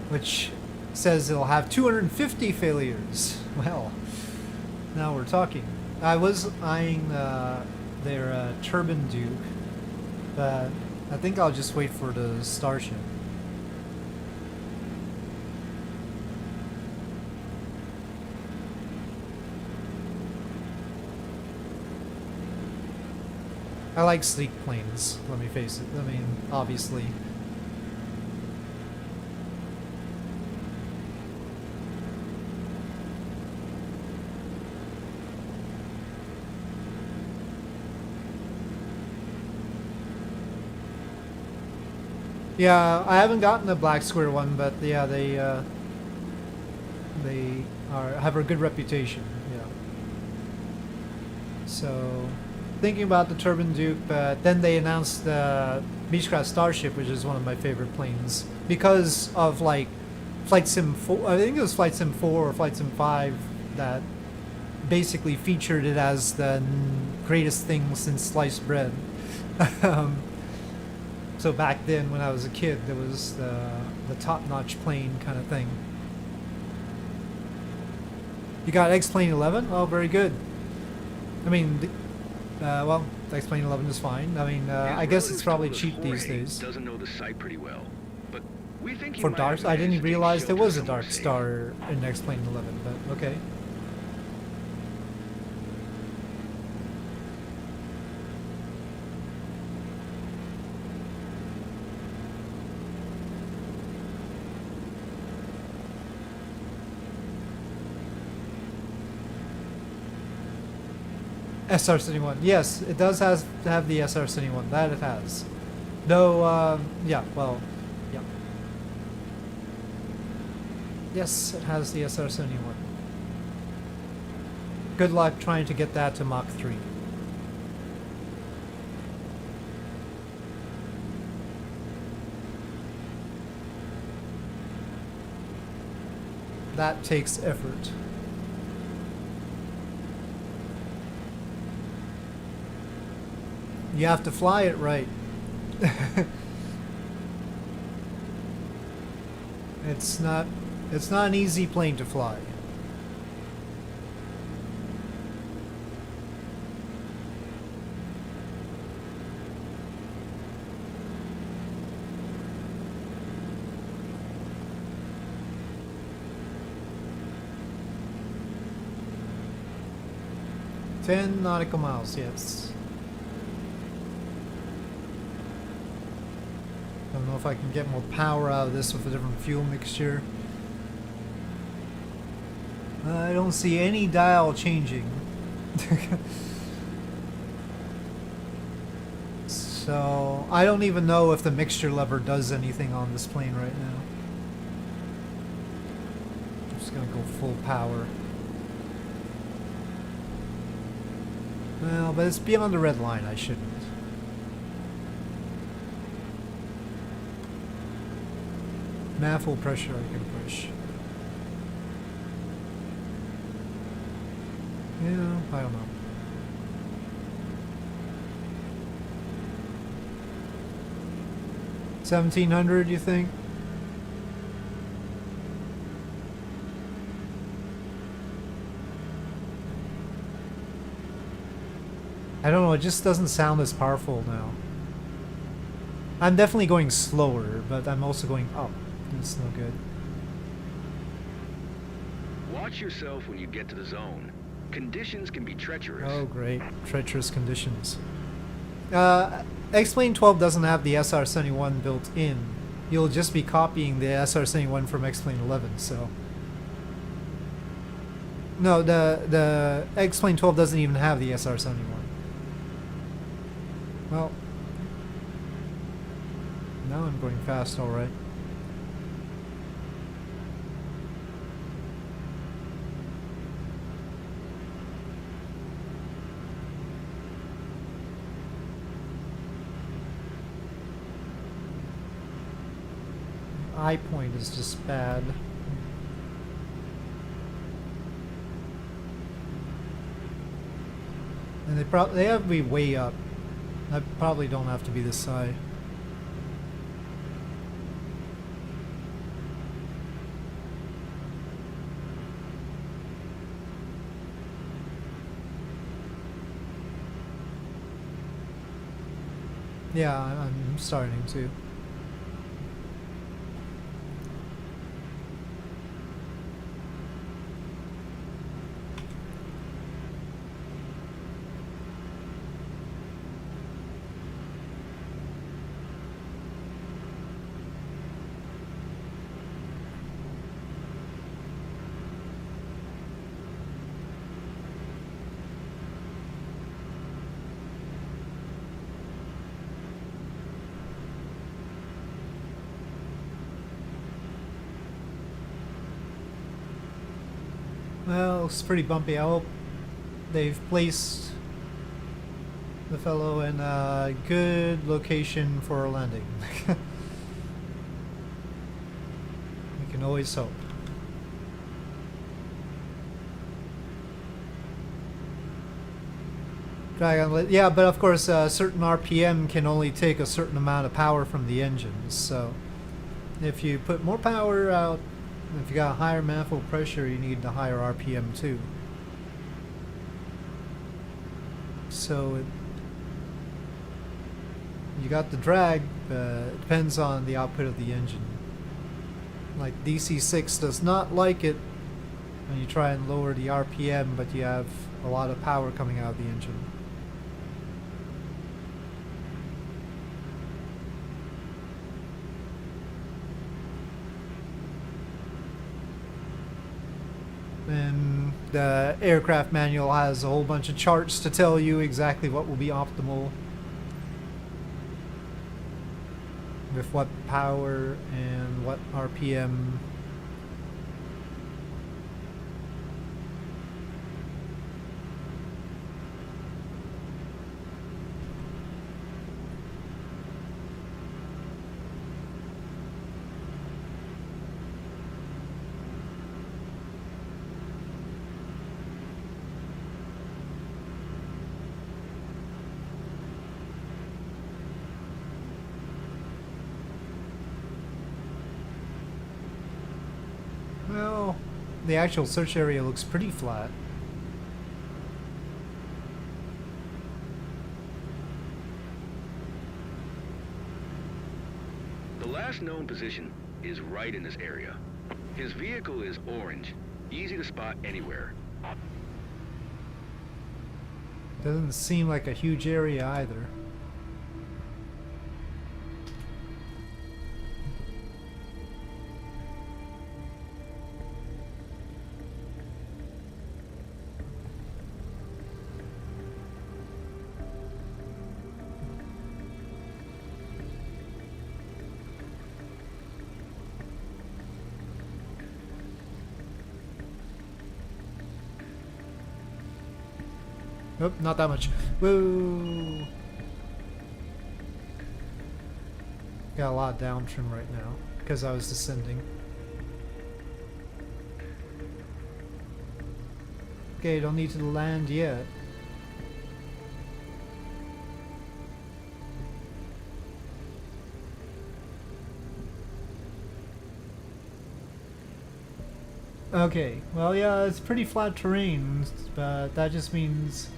which says it'll have 250 failures. Well, now we're talking. I was eyeing their Turbine Duke, but I think I'll just wait for the Starship. I like sleek planes, let me face it. I mean, obviously. Yeah, I haven't gotten the Black Square one, but yeah, they have a good reputation. Yeah. So, thinking about the Turbine Duke, but then they announced the Beechcraft Starship, which is one of my favorite planes because of like Flight Sim 4. I think it was Flight Sim 4 or Flight Sim 5 that basically featured it as the greatest thing since sliced bread. um, so back then, when I was a kid, there was the top-notch plane kind of thing. You got X-Plane 11? Oh, very good. I mean, well, X-Plane 11 is fine. I mean, I guess it's probably cheap these days. Doesn't know the site pretty well, but we think he For might Dark, have I didn't managed to take realize there shelter was a somewhere Dark safe. Star in X-Plane 11, but okay. SR-71. Yes, it does have the SR-71. That it has. No, yeah, well, yeah. Yes, it has the SR-71. Good luck trying to get that to Mach 3. That takes effort. You have to fly it right. It's not an easy plane to fly. Ten nautical miles, yes. Don't know if I can get more power out of this with a different fuel mixture. I don't see any dial changing. So, I don't even know if the mixture lever does anything on this plane right now. I'm just gonna go full power. Well, but it's beyond the red line, I shouldn't. Manifold pressure I can push. Yeah, I don't know. $1,700, you think? I don't know, it just doesn't sound as powerful now. I'm definitely going slower, but I'm also going up. It's no good. Watch yourself when you get to the zone. Conditions can be treacherous. Oh, great. Treacherous conditions. X-Plane 12 doesn't have the SR-71 built in. You'll just be copying the SR-71 from X-Plane 11, so... No, the X-Plane 12 doesn't even have the SR-71. Well... Now I'm going fast, alright. Eye point is just bad. And they have to be way up. I probably don't have to be this high. Yeah, I'm starting to. looks pretty bumpy. I hope they've placed the fellow in a good location for a landing. We can always hope. Dragon, yeah, but of course, a certain RPM can only take a certain amount of power from the engines. So, if you put more power out, if you got a higher manifold pressure, you need a higher RPM too. So, you got the drag, it depends on the output of the engine. Like DC6 does not like it when you try and lower the RPM, but you have a lot of power coming out of the engine. And the aircraft manual has a whole bunch of charts to tell you exactly what will be optimal with what power and what RPM. Well, the actual search area looks pretty flat. The last known position is right in this area. His vehicle is orange, easy to spot anywhere. Doesn't seem like a huge area either. Nope, not that much. Woo! Got a lot of down trim right now because I was descending. Okay, don't need to land yet. Okay, well yeah, it's pretty flat terrain, but that just means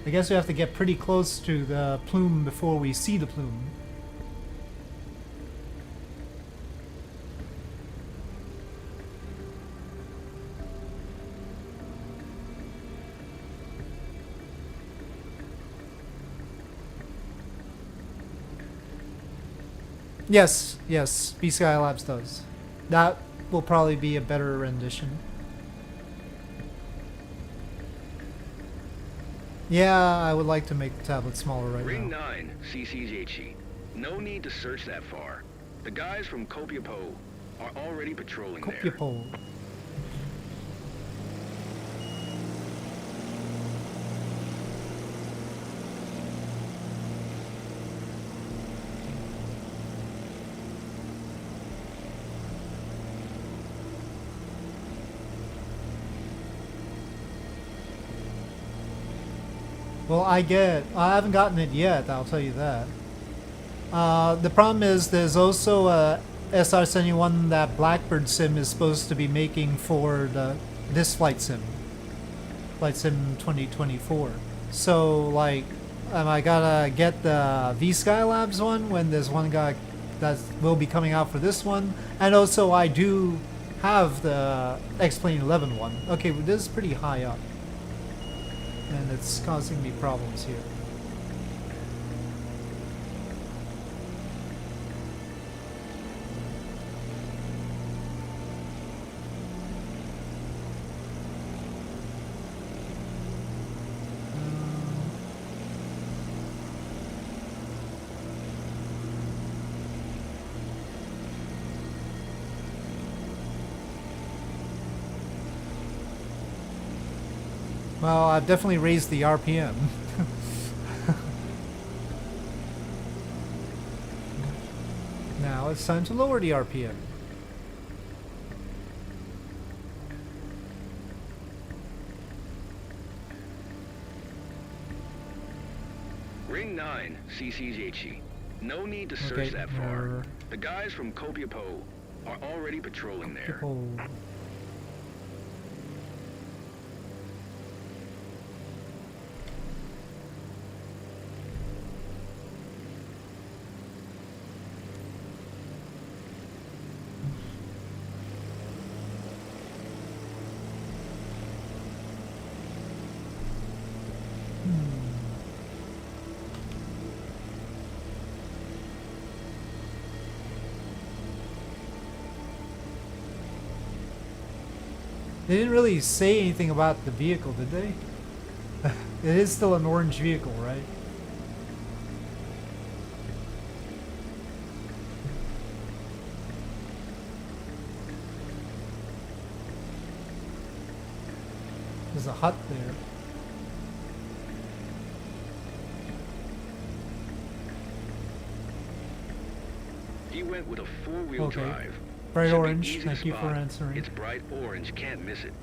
I guess we have to get pretty close to the plume before we see the plume. Yes, yes, B Skylabs does. That will probably be a better rendition. Yeah, I would like to make the tablet smaller right Ring now. 9, CCZHE. No need to search that far. The guys from Copiapo are already patrolling there. Copiapo. Well, I haven't gotten it yet, I'll tell you that. The problem is there's also a SR-71 that Blackbird Sim is supposed to be making for this Flight Sim 2024. So, like, am I gonna get the V Skylabs one when there's one guy that will be coming out for this one? And also, I do have the X-Plane 11 one. Okay, well, this is pretty high up. And it's causing me problems here. Well, I've definitely raised the RPM. Now it's time to lower the RPM. Ring 9, CCHE. No need to search Okay, that far. The guys from Copiapo are already patrolling there. Oh. They didn't really say anything about the vehicle, did they? It is still an orange vehicle, right? There's a hut there. He went with a four-wheel Okay. drive. Bright Should be orange. easy to Thank you for spot. answering. It's bright orange, can't miss it.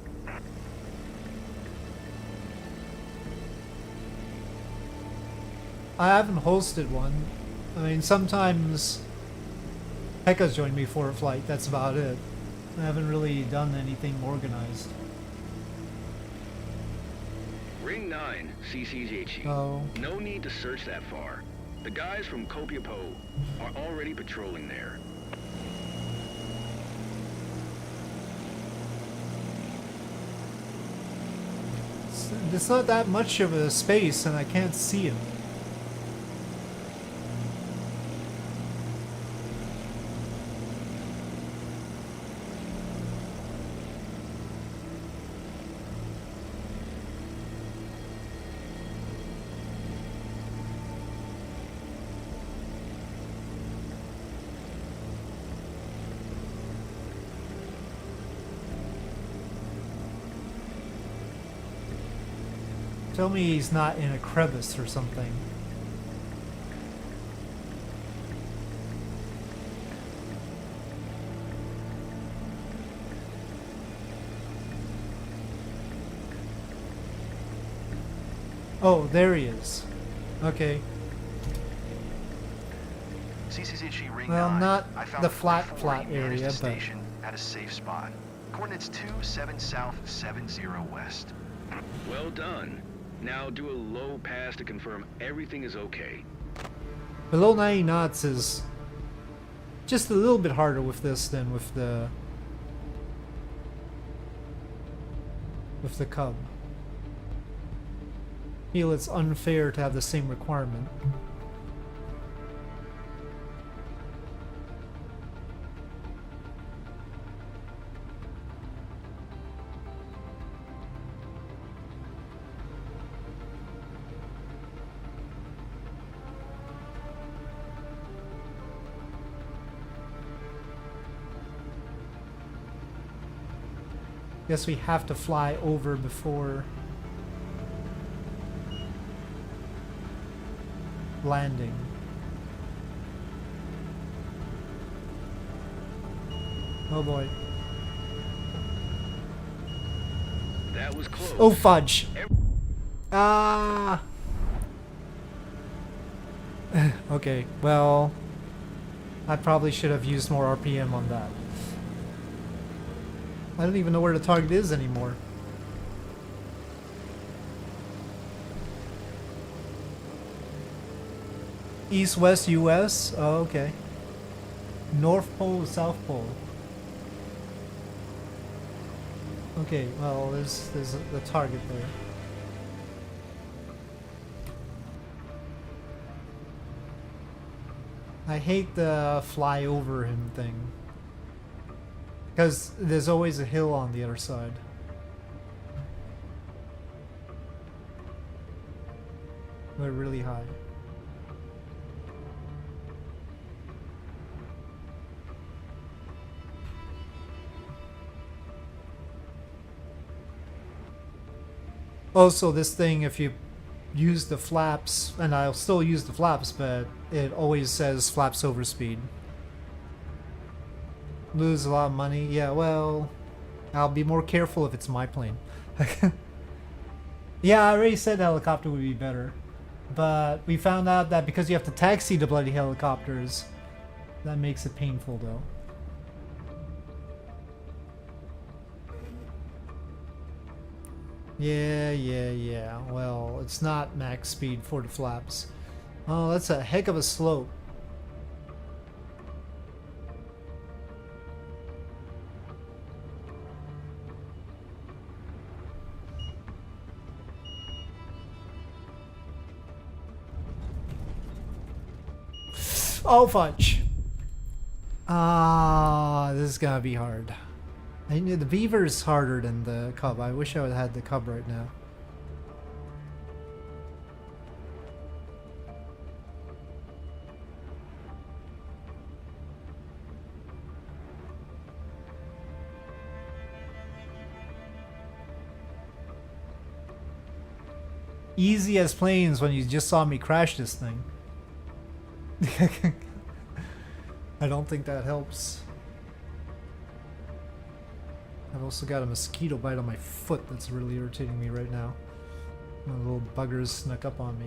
I haven't hosted one. I mean, sometimes Pekka's joined me for a flight. That's about it. I haven't really done anything organized. Ring 9, CCHE. Oh. No need to search that far. The guys from Copiapo are already patrolling there. It's not that much of a space, and I can't see him. Tell me he's not in a crevice or something. Oh, there he is. Okay. CCZG Ring Well, 9. not I found the a flat 44 he managed area, to but station at a safe spot. Coordinates 27 south 70 west. Well done. Now do a low pass to confirm everything is okay. below 90 knots is just a little bit harder with this than with the Cub. Feel it's unfair to have the same requirement. Guess we have to fly over before landing. Oh boy. That was close. Oh fudge. Ah. Okay, well, I probably should have used more RPM on that. I don't even know where the target is anymore. East, West, US? Oh, okay. North Pole, South Pole. Okay, well, there's the target there. I hate the fly over him thing. Because there's always a hill on the other side. They're really high. Also, this thing, if you use the flaps, and I'll still use the flaps, but it always says flaps over speed. Lose a lot of money. Yeah, well, I'll be more careful if it's my plane. Yeah, I already said helicopter would be better. But we found out that because you have to taxi the bloody helicopters, that makes it painful though. Yeah. Well, it's not max speed for the flaps. Oh, that's a heck of a slope. Oh, fudge. Ah, this is gonna be hard. I knew the Beaver's harder than the Cub. I wish I would have had the Cub right now. Easy as planes when you just saw me crash this thing. I don't think that helps. I've also got a mosquito bite on my foot that's really irritating me right now. The little buggers snuck up on me.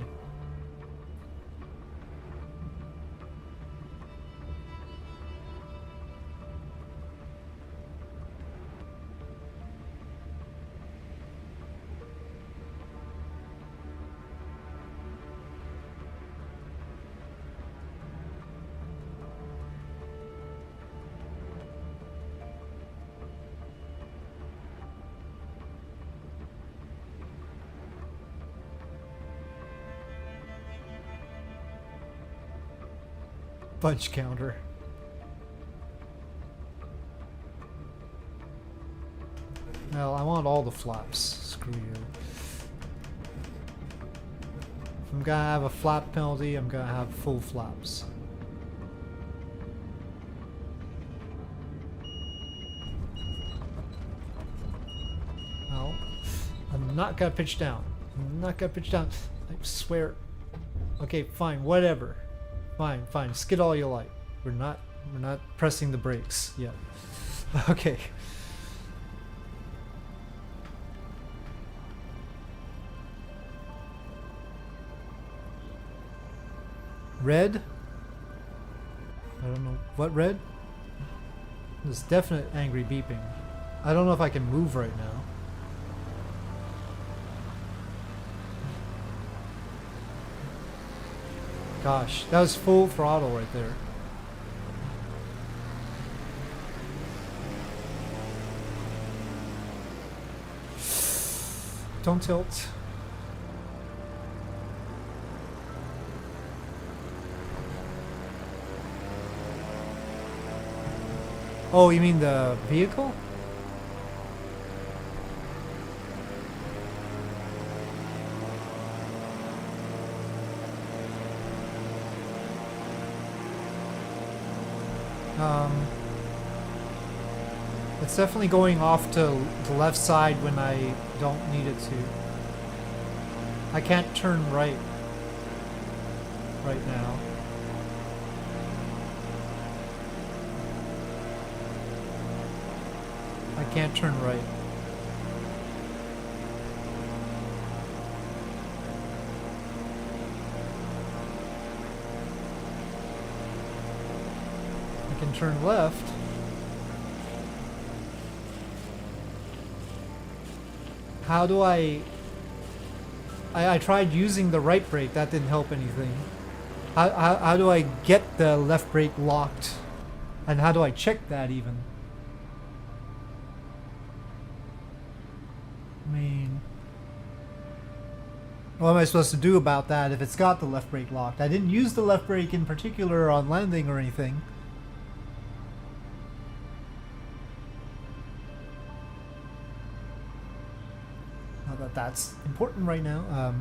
Fudge counter. Well, I want all the flaps. Screw you. If I'm gonna have a flap penalty, I'm gonna have full flaps. No. I'm not gonna pitch down. I'm not gonna pitch down. I swear. Okay, fine, whatever. Fine. Skid all you like. We're not pressing the brakes yet. Okay. Red? I don't know. What red? There's definite angry beeping. I don't know if I can move right now. Gosh, that was full throttle right there. Don't tilt. Oh, you mean the vehicle? It's definitely going off to the left side when I don't need it to. I can't turn right now. I can't turn right. I can turn left. How do I tried using the right brake, that didn't help anything. How do I get the left brake locked? And how do I check that even? I mean, what am I supposed to do about that if it's got the left brake locked? I didn't use the left brake in particular on landing or anything. Not that that's important right now.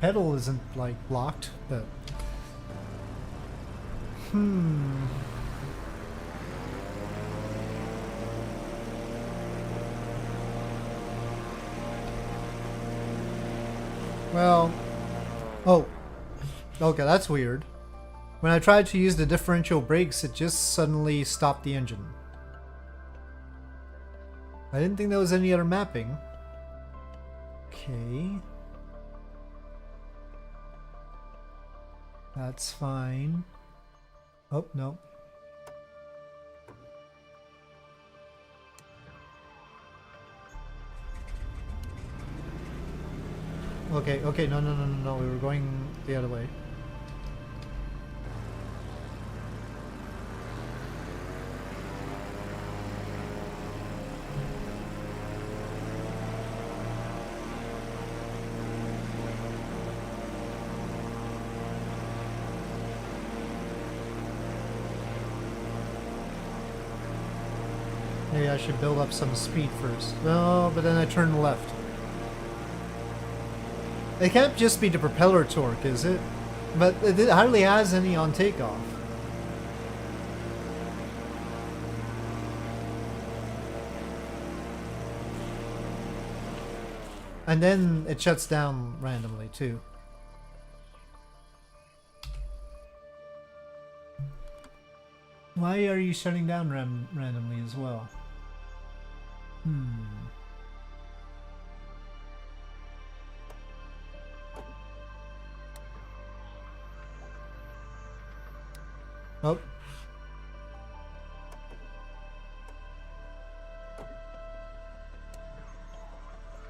Pedal isn't like locked, but Well... Oh. Okay, that's weird. When I tried to use the differential brakes, it just suddenly stopped the engine. I didn't think there was any other mapping. Okay. That's fine. Oh, no. Okay, okay, no, we were going the other way. Maybe I should build up some speed first. No, but then I turned left. It can't just be the propeller torque, is it? But it hardly has any on takeoff. And then it shuts down randomly too. Why are you shutting down randomly as well? Oh.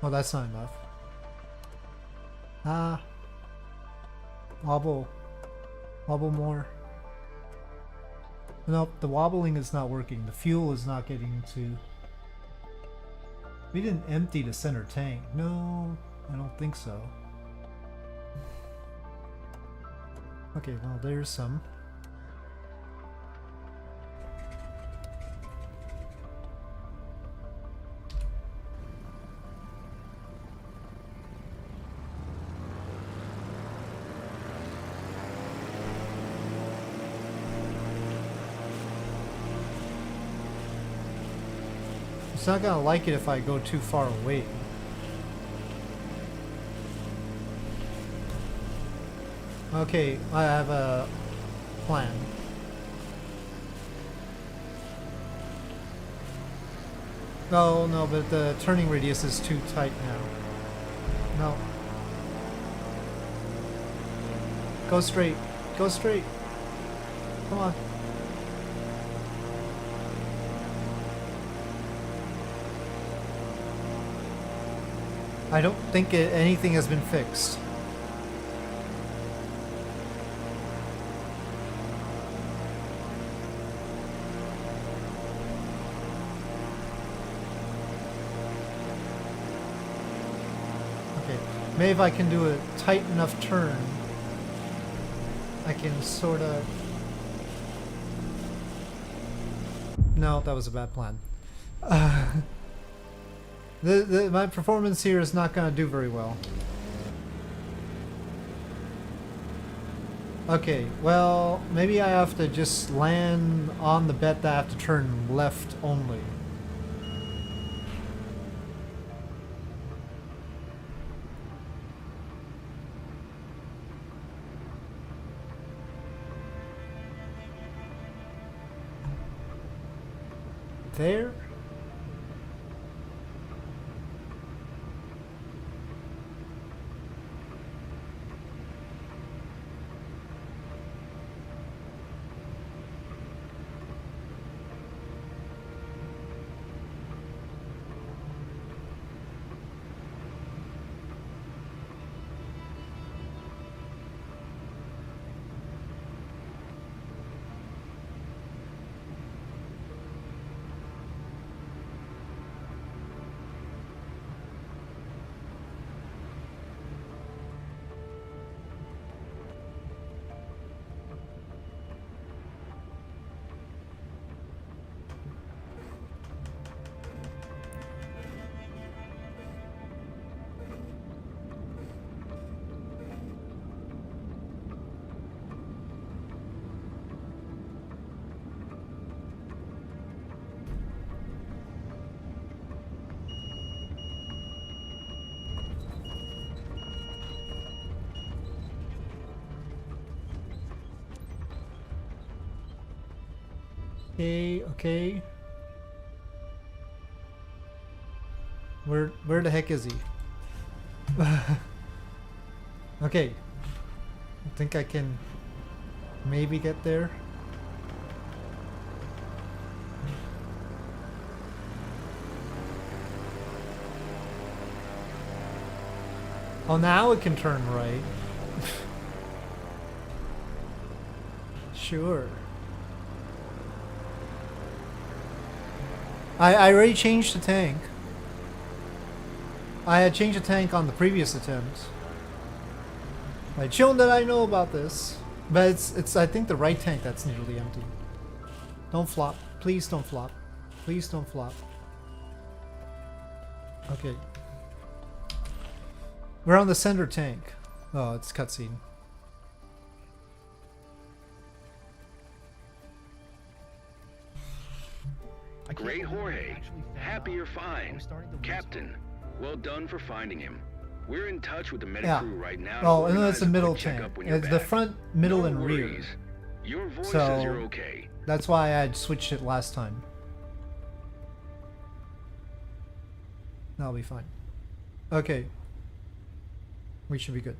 Well, that's not enough. Ah. Wobble. Wobble more. Nope, the wobbling is not working. The fuel is not getting to... We didn't empty the center tank. No, I don't think so. Okay, well, there's some. It's not gonna like it if I go too far away. Okay, I have a plan. Oh no, but the turning radius is too tight now. No. Go straight. Go straight. Come on. I don't think anything has been fixed. Okay, maybe if I can do a tight enough turn, I can sort of... No, that was a bad plan. My performance here is not going to do very well. Okay, well, maybe I have to just land on the bet that I have to turn left only. There? Okay, okay. Where the heck is he? Okay. I think I can maybe get there. Oh, now it can turn right. Sure. I already changed the tank. I had changed the tank on the previous attempt. I'd shown that I know about this. But it's I think the right tank that's nearly empty. Don't flop. Please don't flop. Please don't flop. Okay. We're on the center tank. Oh, it's cutscene. Great, Jorge. Happy you're fine. Captain, well done for finding him. We're in touch with the medic crew right now. Oh, and then it's the middle tank. It's the front, middle, and rear. Your voice So says you're okay. that's why I had switched it last time. That'll be fine. Okay. We should be good.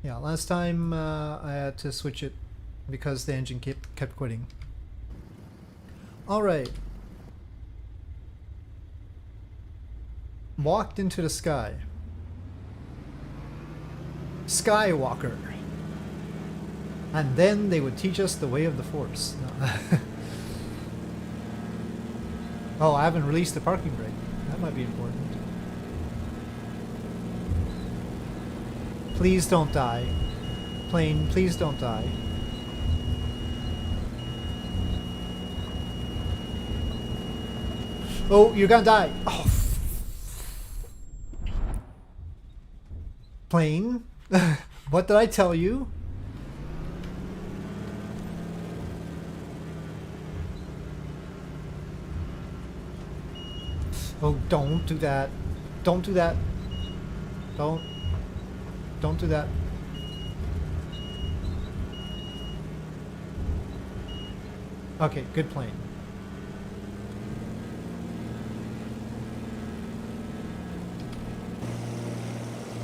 Yeah, last time I had to switch it because the engine kept quitting. Alright. Walked into the sky. Skywalker. And then they would teach us the way of the Force. No. Oh, I haven't released the parking brake. That might be important. Please don't die. Plane, please don't die. Oh, you're gonna die. Oh. Plane? What did I tell you? Oh, don't do that. Don't do that. Don't do that. Okay, good plane.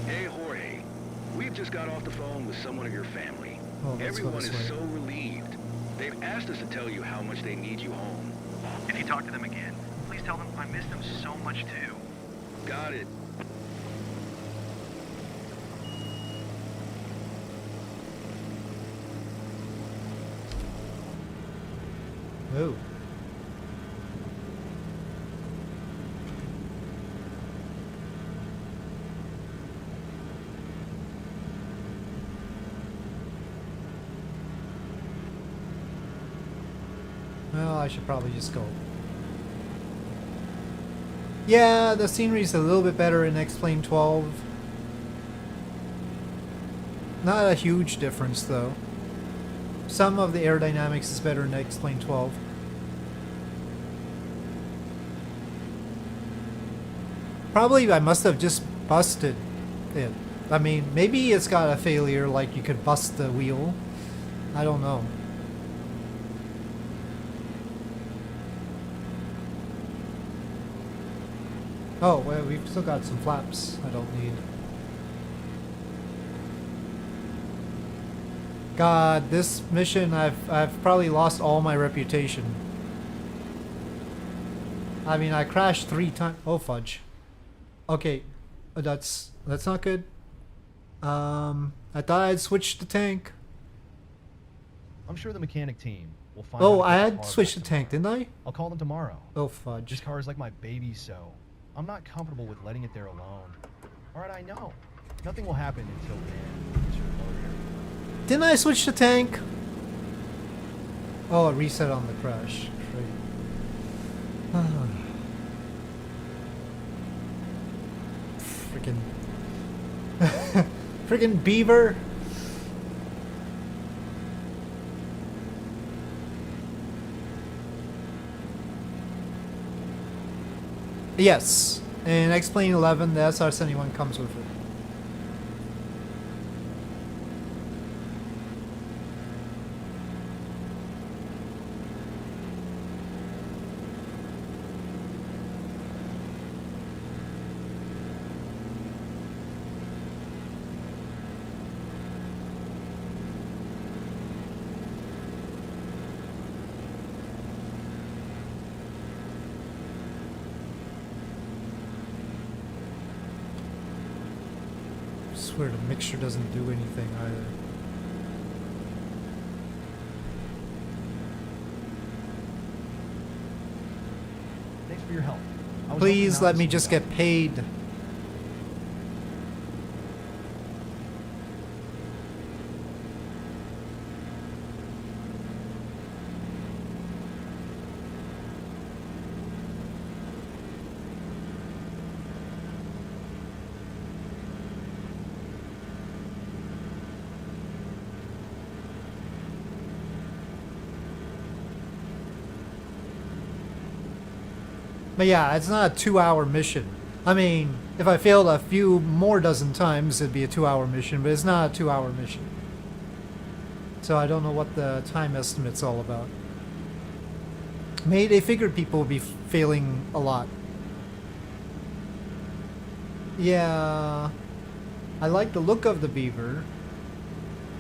Hey, Jorge. We've just got off the phone with someone of your family. Oh, Everyone is so relieved. They've asked us to tell you how much they need you home. If you talk to them again, please tell them I miss them so much too. Got it. Oh. Well, I should probably just go. Yeah, the scenery's a little bit better in X-Plane 12. Not a huge difference, though. Some of the aerodynamics is better in X-Plane 12. Probably I must have just busted it. I mean, maybe it's got a failure, like you could bust the wheel. I don't know. Oh, well, we've still got some flaps I don't need. God, this mission, I've probably lost all my reputation. I mean, I crashed 3 times. Oh, fudge. Okay, that's not good. I thought I'd switched the tank. I'm sure the mechanic team will find Oh, out I if the had car switched the back tank, tomorrow. didn't I? I'll call them tomorrow. Oh, fudge. This car is like my baby, so I'm not comfortable with letting it there alone. Alright, I know. Nothing will happen until then, Mr. Lawyer. Didn't I switch the tank? Oh, it reset on the crash. Great. Freaking... Freaking beaver! Yes. In X-Plane 11, the SR-71 comes with it. swear the mixture doesn't do anything either. Thanks for your help. I was Please hoping let not me to just slow get down. paid. But yeah, it's not a 2-hour mission. I mean, if I failed a few more dozen times, it'd be a 2-hour mission, but it's not a 2-hour mission. So I don't know what the time estimate's all about. Maybe they figured people would be failing a lot. Yeah, I like the look of the beaver,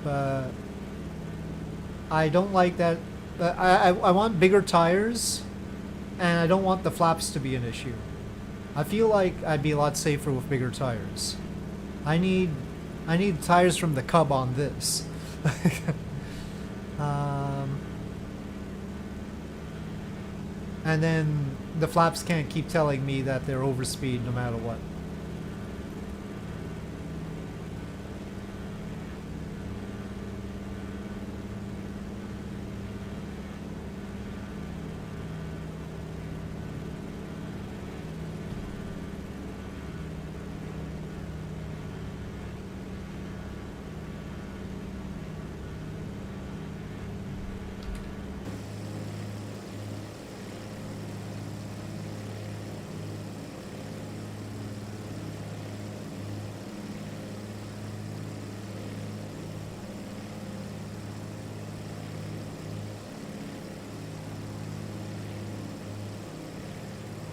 but I don't like that. I want bigger tires, and I don't want the flaps to be an issue. I feel like I'd be a lot safer with bigger tires. I need tires from the Cub on this. And then the flaps can't keep telling me that they're overspeed no matter what.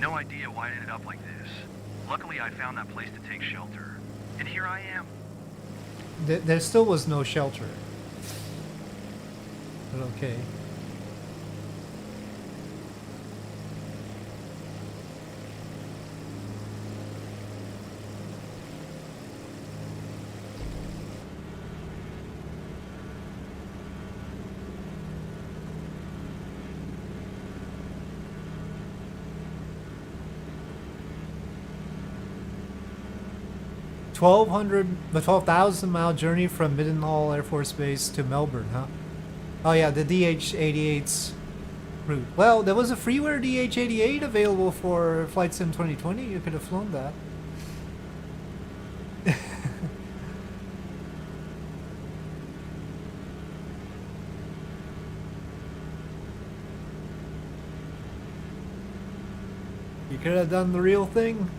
No idea why it ended up like this. Luckily, I found that place to take shelter. And here I am. There still was no shelter. But okay. The 12,000 mile journey from Midenhall Air Force Base to Melbourne, huh? Oh yeah, the DH-88's route. Well, there was a freeware DH-88 available for Flight Sim 2020. You could have flown that. You could have done the real thing.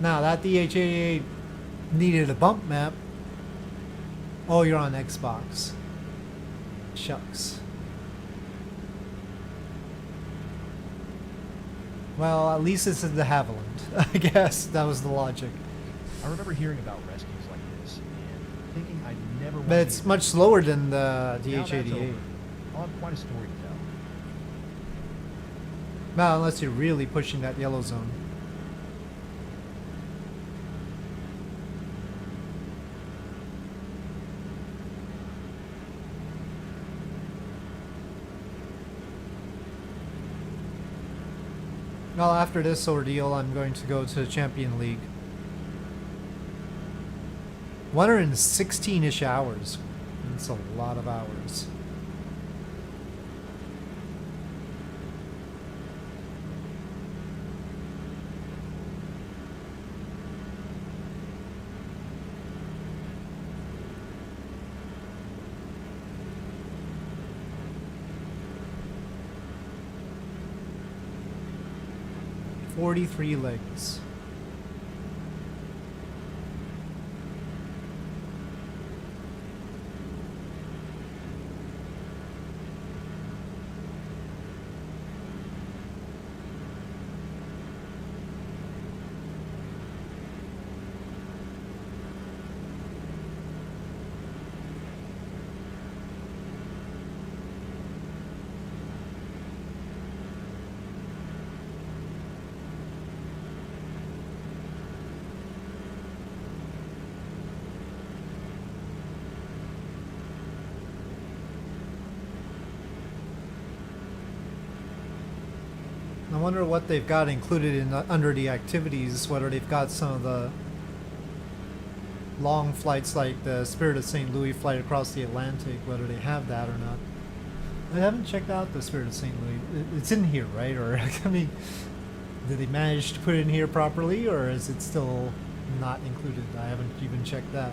Now that DH-88 needed a bump map. Oh, you're on Xbox. Shucks. Well, at least it's in the Haviland. I guess that was the logic. I remember hearing about rescues like this and thinking I'd never want But it's much slower than the DH-88. I'll have quite a story to tell. Well, unless you're really pushing that yellow zone. Well, after this ordeal, I'm going to go to the Champion League. 116-ish hours. That's a lot of hours. "43 legs." wonder what they've got included in under the activities, whether they've got some of the long flights like the Spirit of St. Louis flight across the Atlantic, whether they have that or not. I haven't checked out the Spirit of St. Louis. It's in here, right? Or, I mean, did they manage to put it in here properly, or is it still not included? I haven't even checked that.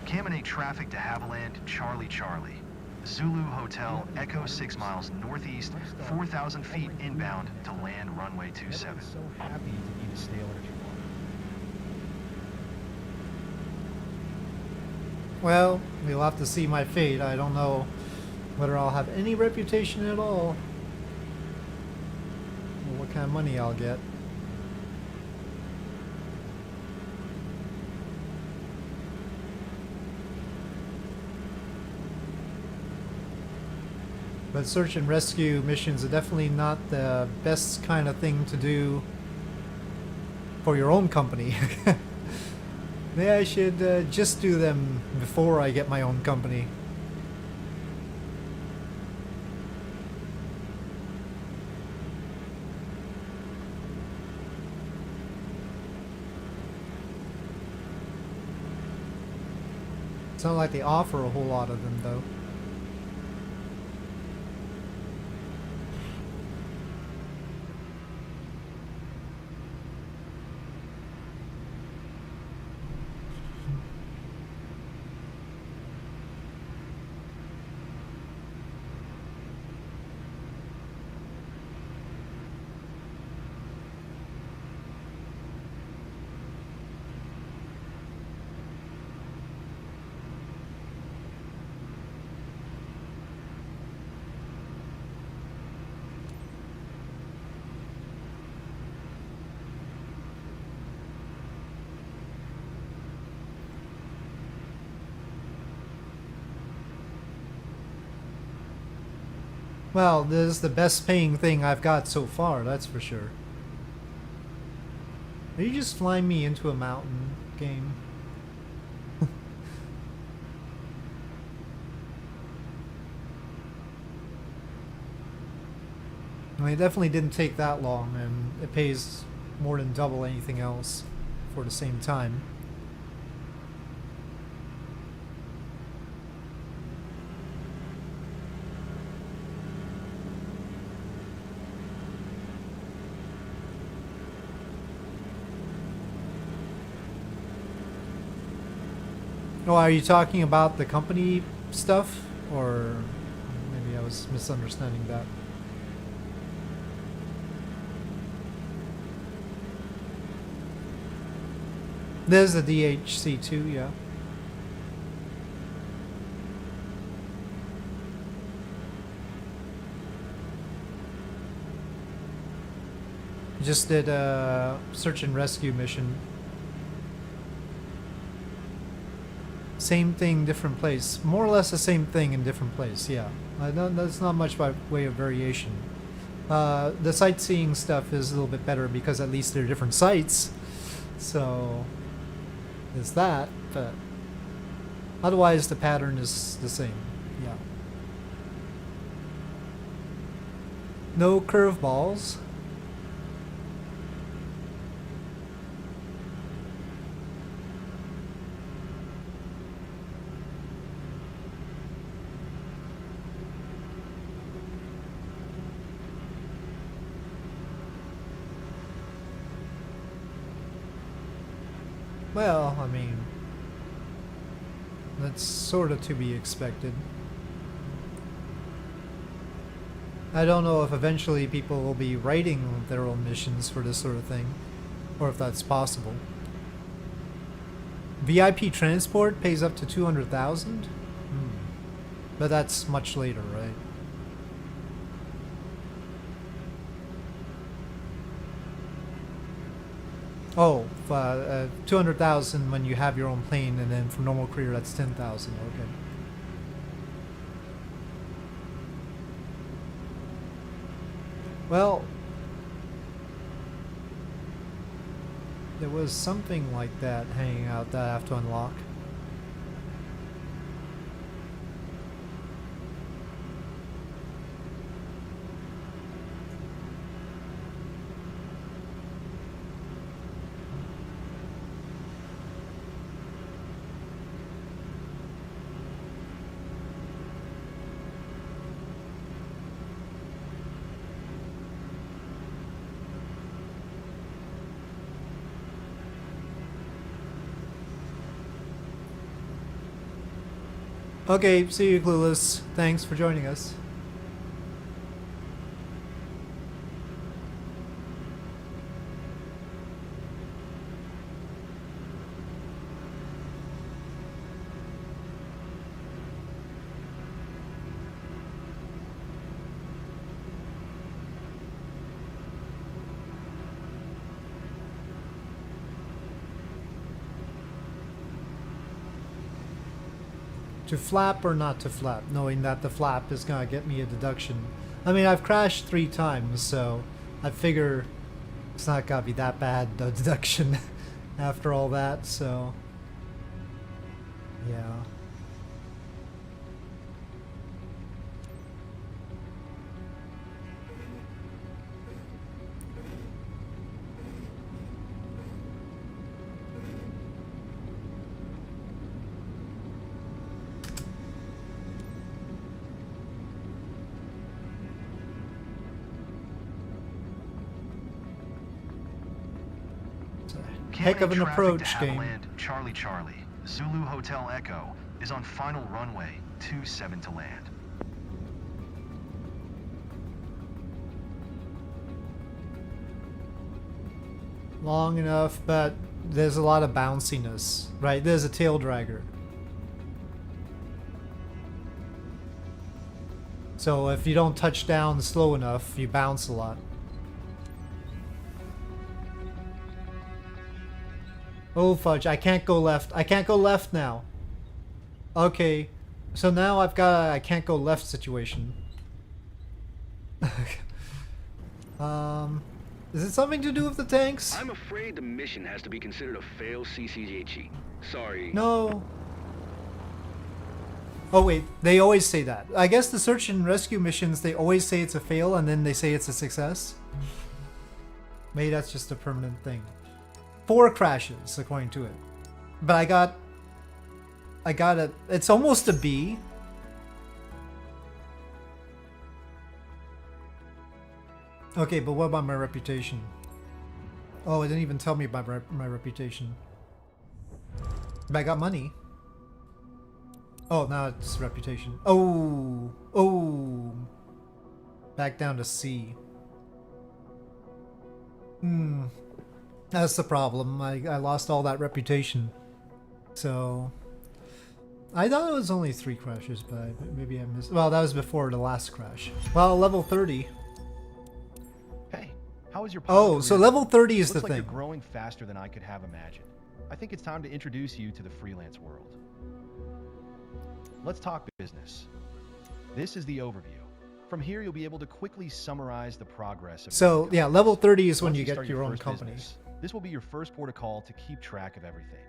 Caminate traffic to Haviland, Charlie Charlie. Zulu Hotel, Echo 6 miles northeast, 4,000 feet inbound to land runway 27. Everyone's so happy to eat a stale energy bar. Well, we'll have to see my fate. I don't know whether I'll have any reputation at all, or what kind of money I'll get. But search and rescue missions are definitely not the best kind of thing to do for your own company. Maybe I should just do them before I get my own company. It's not like they offer a whole lot of them, though. Well, this is the best paying thing I've got so far, that's for sure. Are you just flying me into a mountain, game? I mean, it definitely didn't take that long, and it pays more than double anything else for the same time. Oh, are you talking about the company stuff? Or maybe I was misunderstanding that. There's the DHC too, yeah. Just did a search and rescue mission. Same thing, different place. More or less the same thing in different place, yeah. That's not much by way of variation. The sightseeing stuff is a little bit better because at least they're different sites. So, there's that, but otherwise the pattern is the same, yeah. No curveballs. Well, I mean, it's sort of to be expected. I don't know if eventually people will be writing their own missions for this sort of thing, or if that's possible. VIP transport pays up to 200,000? But that's much later, right? Oh, 200,000 when you have your own plane, and then for normal career that's 10,000. Okay. Well, there was something like that hanging out that I have to unlock. Okay, see you, Clueless. Thanks for joining us. To flap or not to flap, knowing that the flap is gonna get me a deduction. I mean, I've crashed 3 times, so I figure it's not gonna be that bad, the deduction, after all that, so... yeah. Heck of an approach, game. Charlie Charlie. Zulu Hotel Echo is on final runway 27 to land. Long enough, but there's a lot of bounciness, right? There's a tail dragger. So if you don't touch down slow enough, you bounce a lot. Oh fudge, I can't go left. I can't go left now. Okay, so now I've got a I can't go left situation. Is it something to do with the tanks? I'm afraid the mission has to be considered a failed CCGHE. Sorry. No. Oh wait, they always say that. I guess the search and rescue missions, they always say it's a fail and then they say it's a success. Maybe that's just a permanent thing. 4 crashes, according to it. But I got a, it's almost a B. Okay, but what about my reputation? Oh, it didn't even tell me about my reputation. But I got money. Oh, now it's reputation. Oh, oh. Back down to C. That's the problem. I lost all that reputation. So... I thought it was only 3 crashes, but maybe I missed... Well, that was before the last crash. Well, level 30. Hey, how is your Oh, so level 30 is the Looks like thing. you're growing faster than I could have imagined. I think it's time to introduce you to the freelance world. Let's talk business. This is the overview. From here, you'll be able to quickly summarize the progress of So, yeah, level 30 is when Once you start get your own first company. business, this will be your first port of call to keep track of everything.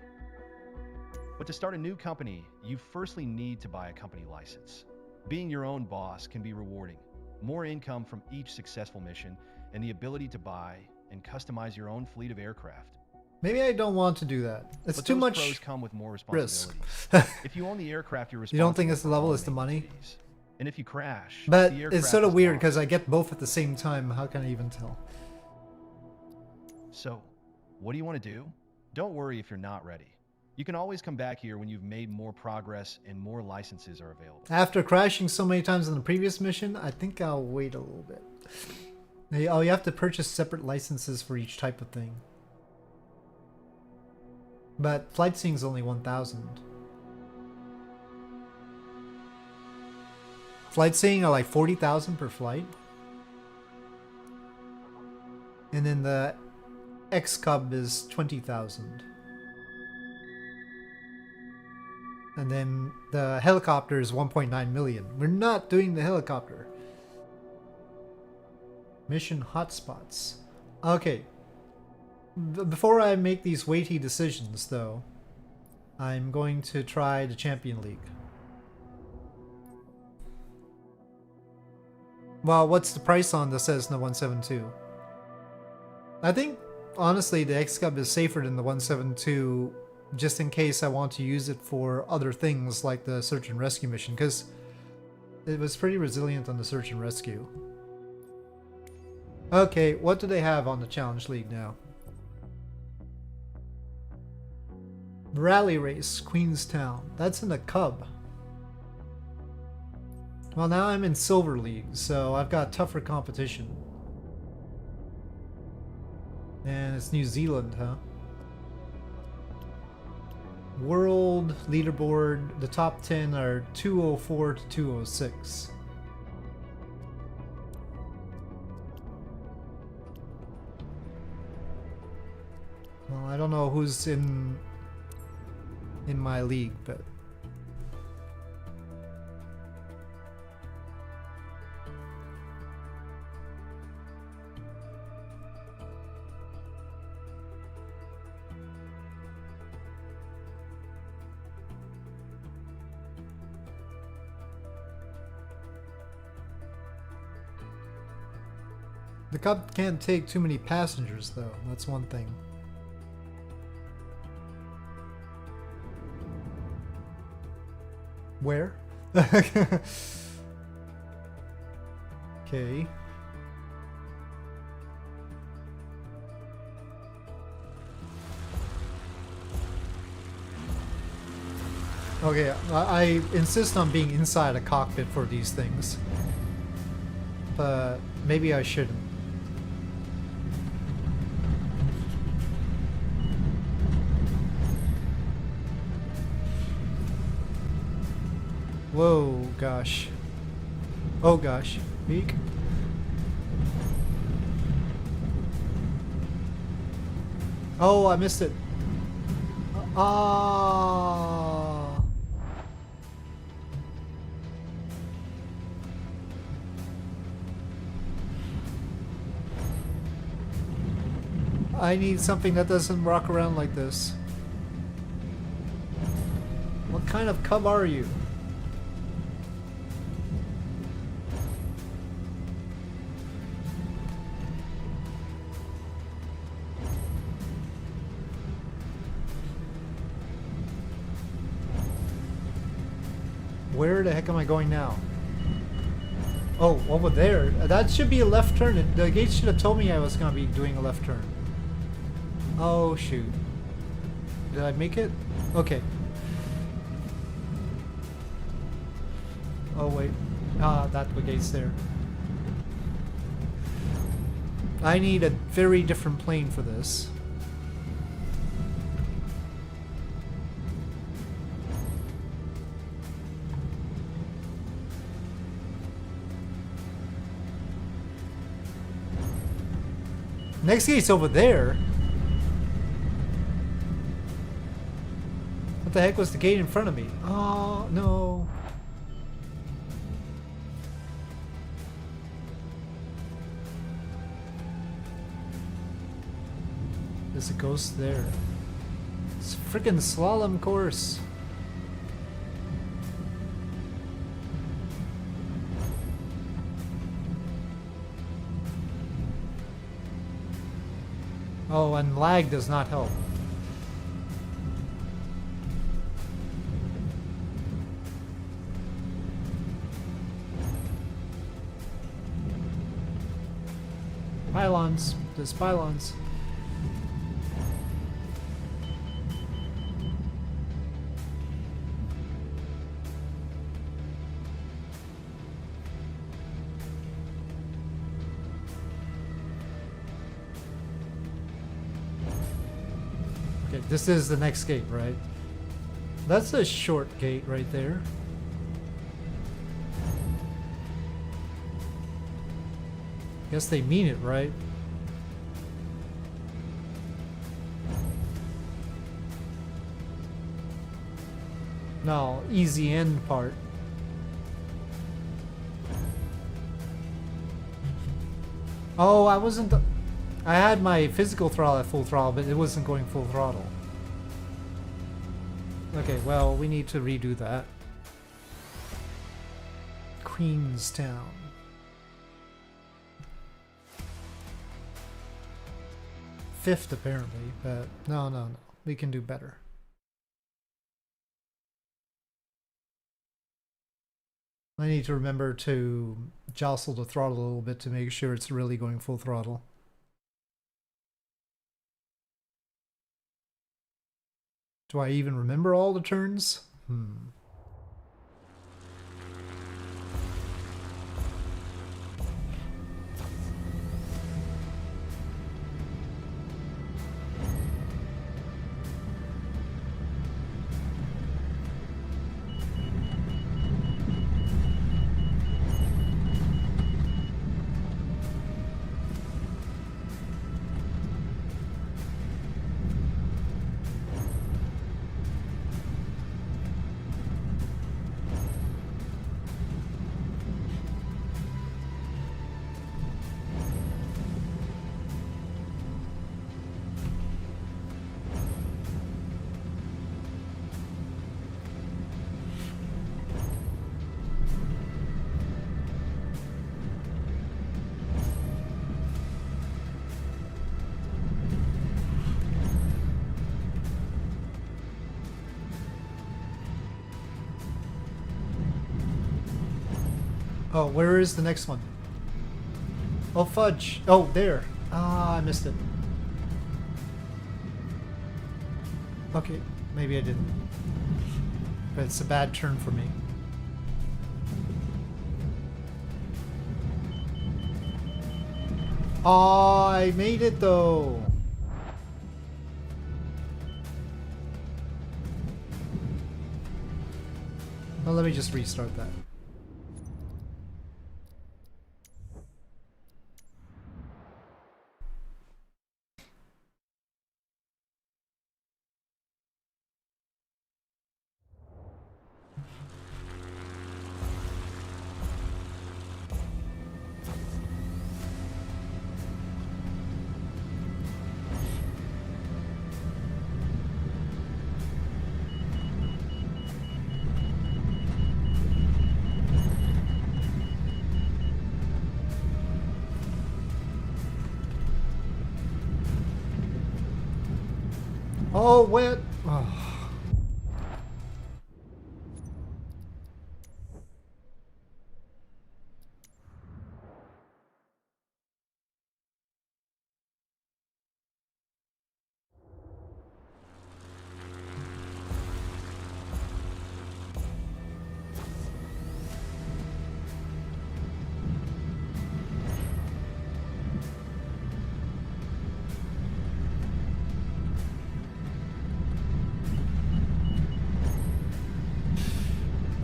But to start a new company, you firstly need to buy a company license. Being your own boss can be rewarding. More income from each successful mission, and the ability to buy and customize your own fleet of aircraft. Maybe I don't want to do that. It's But too those much pros come with more risk. responsibilities. If you own the aircraft, you're You don't think responsible it's the for level, all it's the money? maintenance fees. And if you crash, But the it's aircraft sort of is weird lost. because I get both at the same time. How can I even tell? So, what do you want to do? Don't worry if you're not ready. You can always come back here when you've made more progress and more licenses are available. After crashing so many times in the previous mission, I think I'll wait a little bit. Oh, you have to purchase separate licenses for each type of thing. But flight seeing's only 1,000. Flight seeing are like 40,000 per flight. And then the X-Cub is 20,000. And then the helicopter is 1.9 million. We're not doing the helicopter. Mission hotspots. Okay. Before I make these weighty decisions, though, I'm going to try the Champion League. Well, what's the price on the Cessna 172? I think, honestly, the X-Cub is safer than the 172, just in case I want to use it for other things like the search and rescue mission, because it was pretty resilient on the search and rescue. Okay, what do they have on the Challenge League now? Rally Race, Queenstown. That's in the Cub. Well, now I'm in Silver League, so I've got tougher competition. And it's New Zealand, huh? World leaderboard, the top 10 are 204 to 206. Well, I don't know who's in my league, but the Cub can't take too many passengers, though. That's one thing. Where? Okay. Okay, I insist on being inside a cockpit for these things. But maybe I shouldn't. Whoa, gosh. Oh gosh. Meek. Oh, I missed it. Ah. I need something that doesn't rock around like this. What kind of Cub are you? Where the heck am I going now? Oh, over there. That should be a left turn. The gate should have told me I was going to be doing a left turn. Oh, shoot. Did I make it? Okay. Oh, wait. Ah, that gate's there. I need a very different plane for this. Next gate's over there. What the heck was the gate in front of me? Oh, no. There's a ghost there. It's a freaking slalom course. Oh, and lag does not help. Pylons. There's pylons. Alright, this is the next gate, right? That's a short gate right there. Guess they mean it, right? No, easy end part. Oh, I wasn't... I had my physical throttle at full throttle, but it wasn't going full throttle. Okay, well, we need to redo that. Queenstown. Fifth, apparently, but no. We can do better. I need to remember to jostle the throttle a little bit to make sure it's really going full throttle. Do I even remember all the turns? Oh, where is the next one? Oh, fudge. Oh, there. Ah, I missed it. Okay, maybe I didn't. But it's a bad turn for me. Oh, I made it though. Well, let me just restart that. Oh, wet. Oh.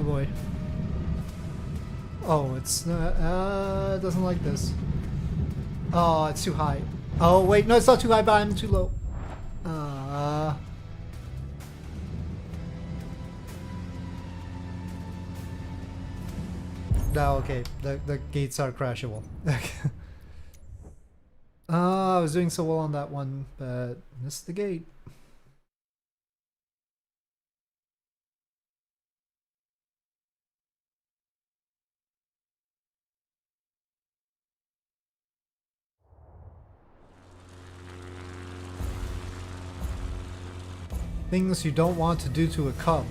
Oh boy. Oh, it's it doesn't like this. Oh, it's too high. Oh wait, no, it's not too high, but I'm too low. No, okay. The gates are crashable. I was doing so well on that one, but missed the gate. Things you don't want to do to a cub.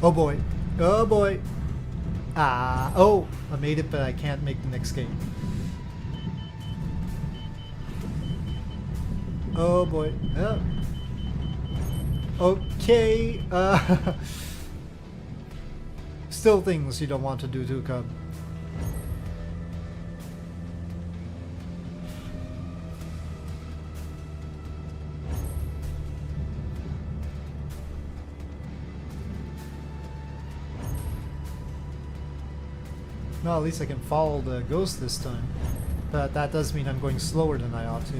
Oh boy. Oh boy. Ah. Oh, I made it, but I can't make the next game. Oh boy. Yeah. Okay. Still things you don't want to do to a cub. Well, at least I can follow the ghost this time. But that does mean I'm going slower than I ought to.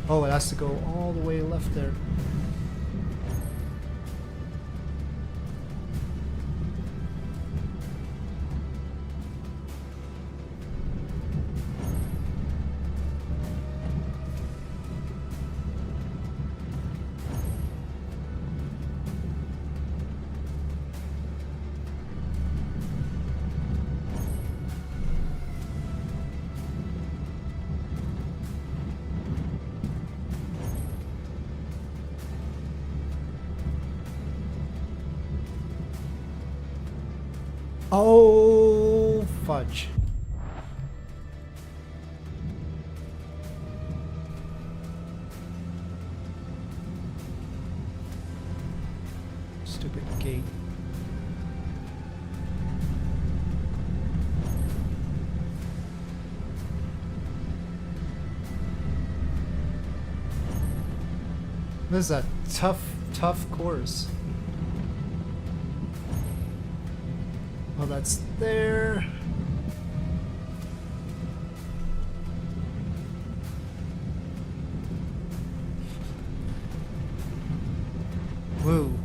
Oh, it has to go all the way left there. Oh, fudge. Stupid gate. This is a tough course. Oh, that's there. Woo.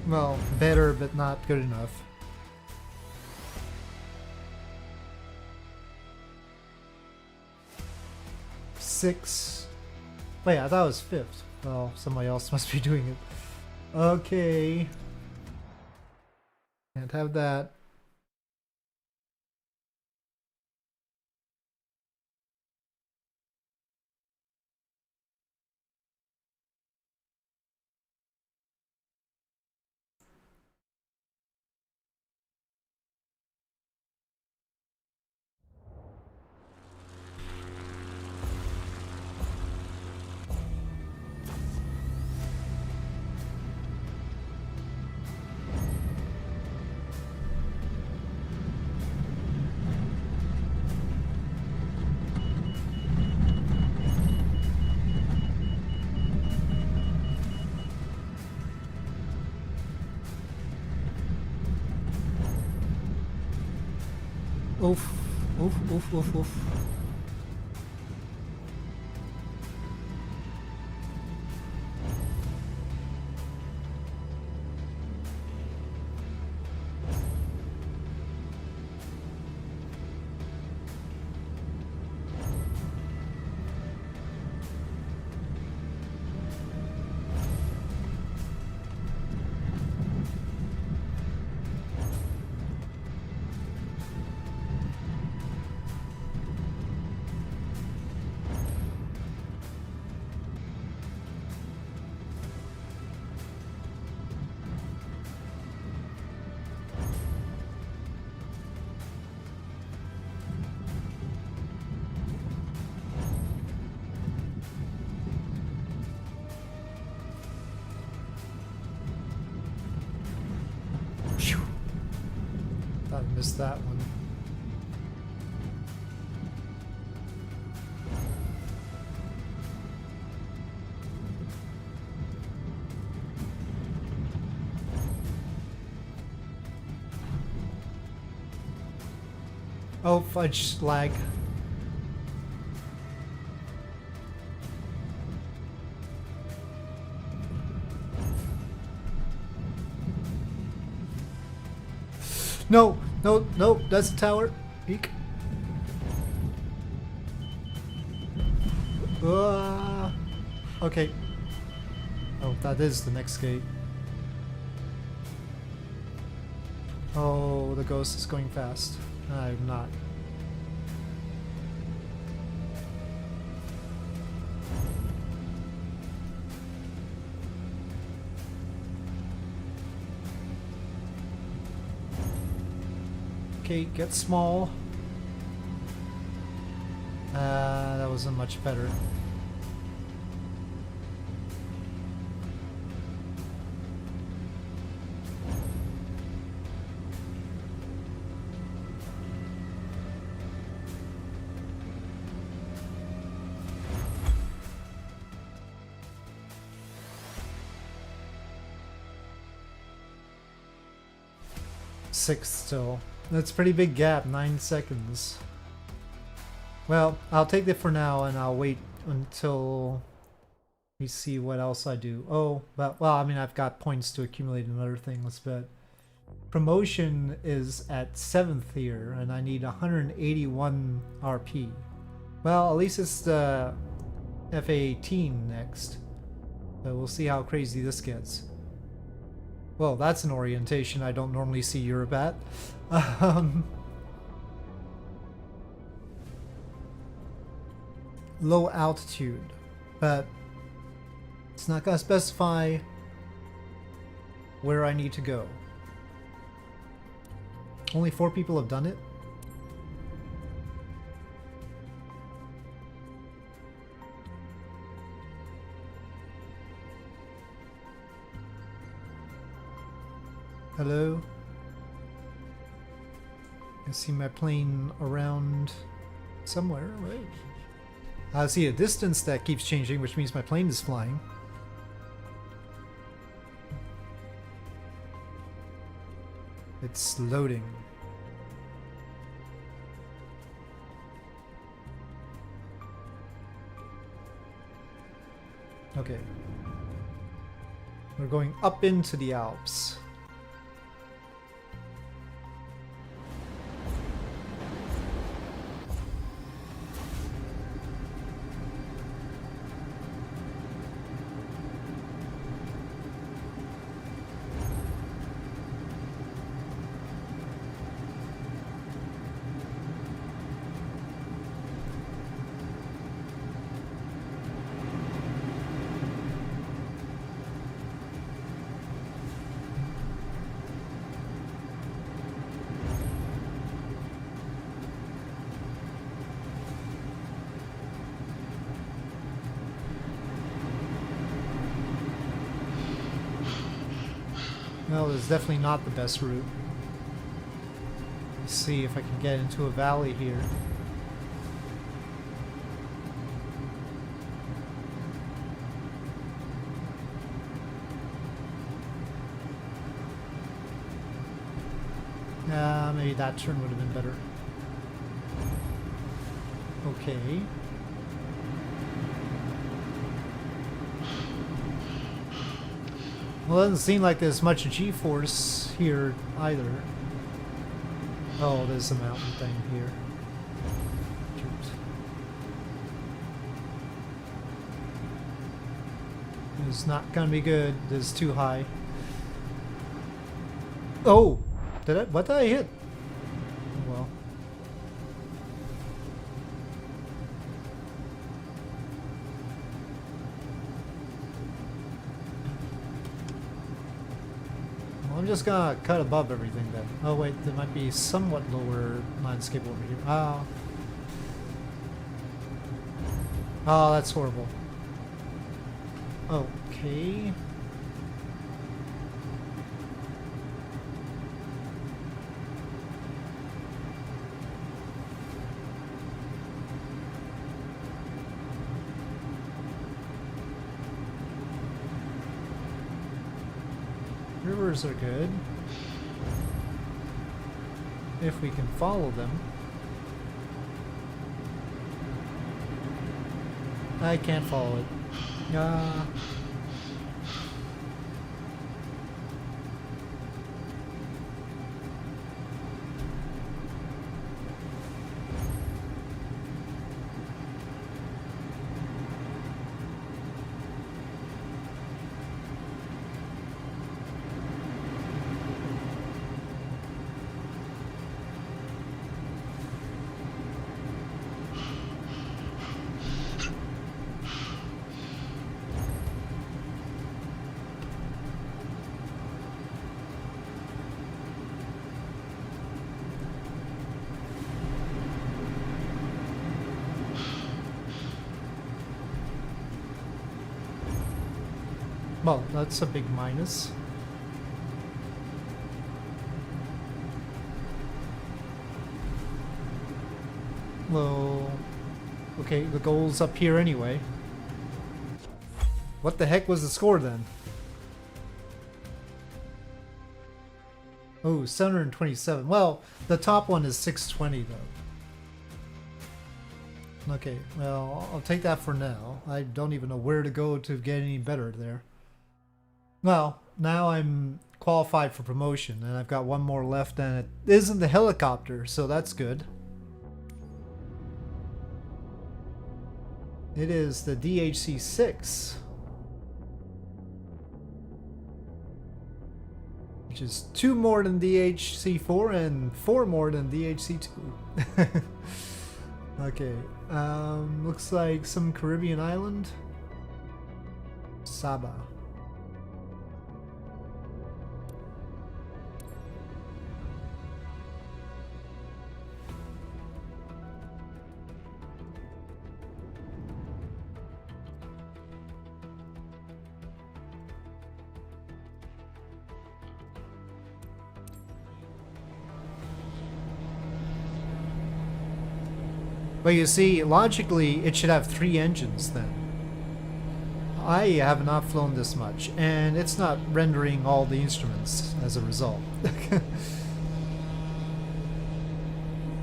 Well, better, but not good enough. Six. Wait, I thought it was fifth. Well, somebody else must be doing it. Okay. Can't have that. Oof. Oof, oof, oof, oof. Phew. Thought I missed that one. Oh, fudge, lag. No, no, no, that's the tower. Peek. Okay. Oh, that is the next gate. Oh, the ghost is going fast. I'm not. Okay, get small. That wasn't much better. Six still. That's a pretty big gap, 9 seconds. Well, I'll take it for now and I'll wait until we see what else I do. Oh, well, I mean, I've got points to accumulate in other things, but promotion is at 7th here and I need 181 RP. Well, at least it's the F-18 next. So we'll see how crazy this gets. Well, that's an orientation I don't normally see Europe at. Low altitude, but it's not going to specify where I need to go. Only 4 people have done it. Hello? I see my plane around somewhere, right? I see a distance that keeps changing, which means my plane is flying. It's loading. Okay. We're going up into the Alps. Well, it's definitely not the best route. Let's see if I can get into a valley here. Maybe that turn would have been better. Okay. Well, it doesn't seem like there's much G-force here either. Oh, there's a mountain thing here. Shoot. It's not gonna be good. This is too high. Oh! What did I hit? Oh, well. I'm just gonna cut above everything then. Oh wait, there might be somewhat lower landscape over here. Oh. Oh, that's horrible. Okay. Rivers are good if we can follow them. I can't follow it. Well, that's a big minus. Well, okay, the goal's up here anyway. What the heck was the score then? Oh, 727. Well, the top one is 620 though. Okay, well, I'll take that for now. I don't even know where to go to get any better there. Well, now I'm qualified for promotion, and I've got one more left, and it isn't the helicopter, so that's good. It is the DHC-6. Which is 2 more than DHC-4 and 4 more than DHC-2. Okay, looks like some Caribbean island. Saba. But you see, logically, it should have 3 engines then. I have not flown this much, and it's not rendering all the instruments as a result.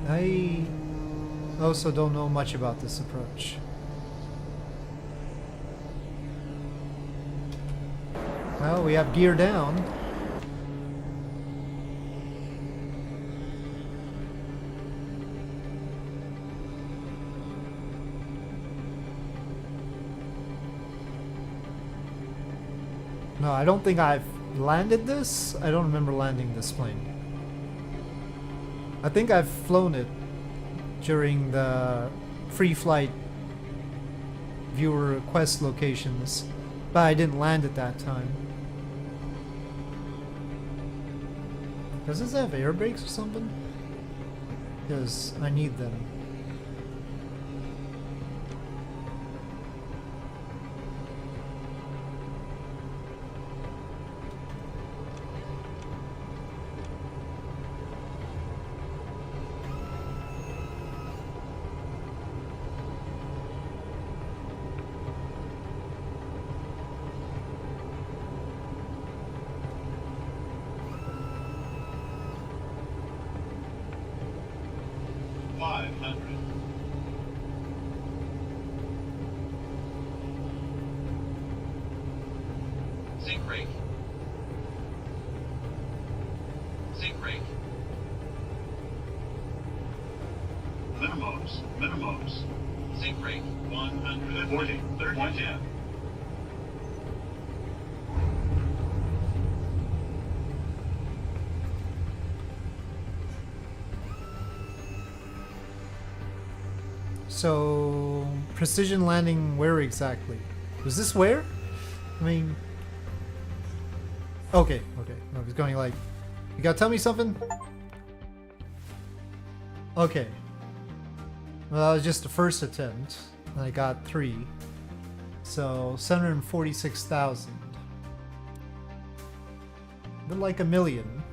I also don't know much about this approach. Well, we have gear down. No, I don't think I've landed this. I don't remember landing this plane. I think I've flown it during the free flight viewer request locations, but I didn't land at that time. Does this have air brakes or something? Because I need them. Zinc brake. Zinc brake. Minimums. Minimums. Zinc brake. 140. 110. So, precision landing where exactly? Was this where? I mean... Okay, okay. I was going like... You gotta tell me something? Okay. Well, that was just the first attempt. And I got 3. So, 746,000. But like a million.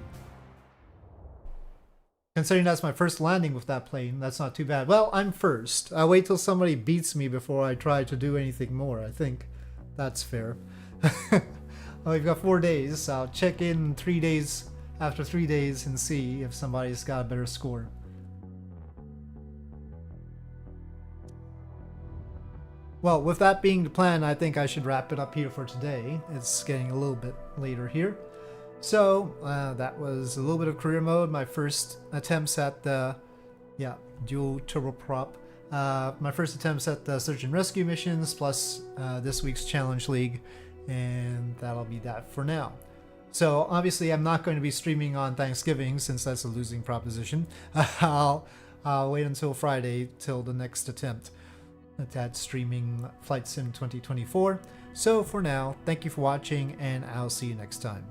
Considering that's my first landing with that plane, that's not too bad. Well, I'm first. I'll wait till somebody beats me before I try to do anything more. I think that's fair. Well, we've got 4 days. I'll check in 3 days after 3 days and see if somebody's got a better score. Well, with that being the plan, I think I should wrap it up here for today. It's getting a little bit later here. So, that was a little bit of career mode, my first attempts at the, dual turboprop. My first attempts at the search and rescue missions, plus this week's Challenge League, and that'll be that for now. So, obviously I'm not going to be streaming on Thanksgiving, since that's a losing proposition. I'll wait until Friday till the next attempt at streaming Flight Sim 2024. So, for now, thank you for watching, and I'll see you next time.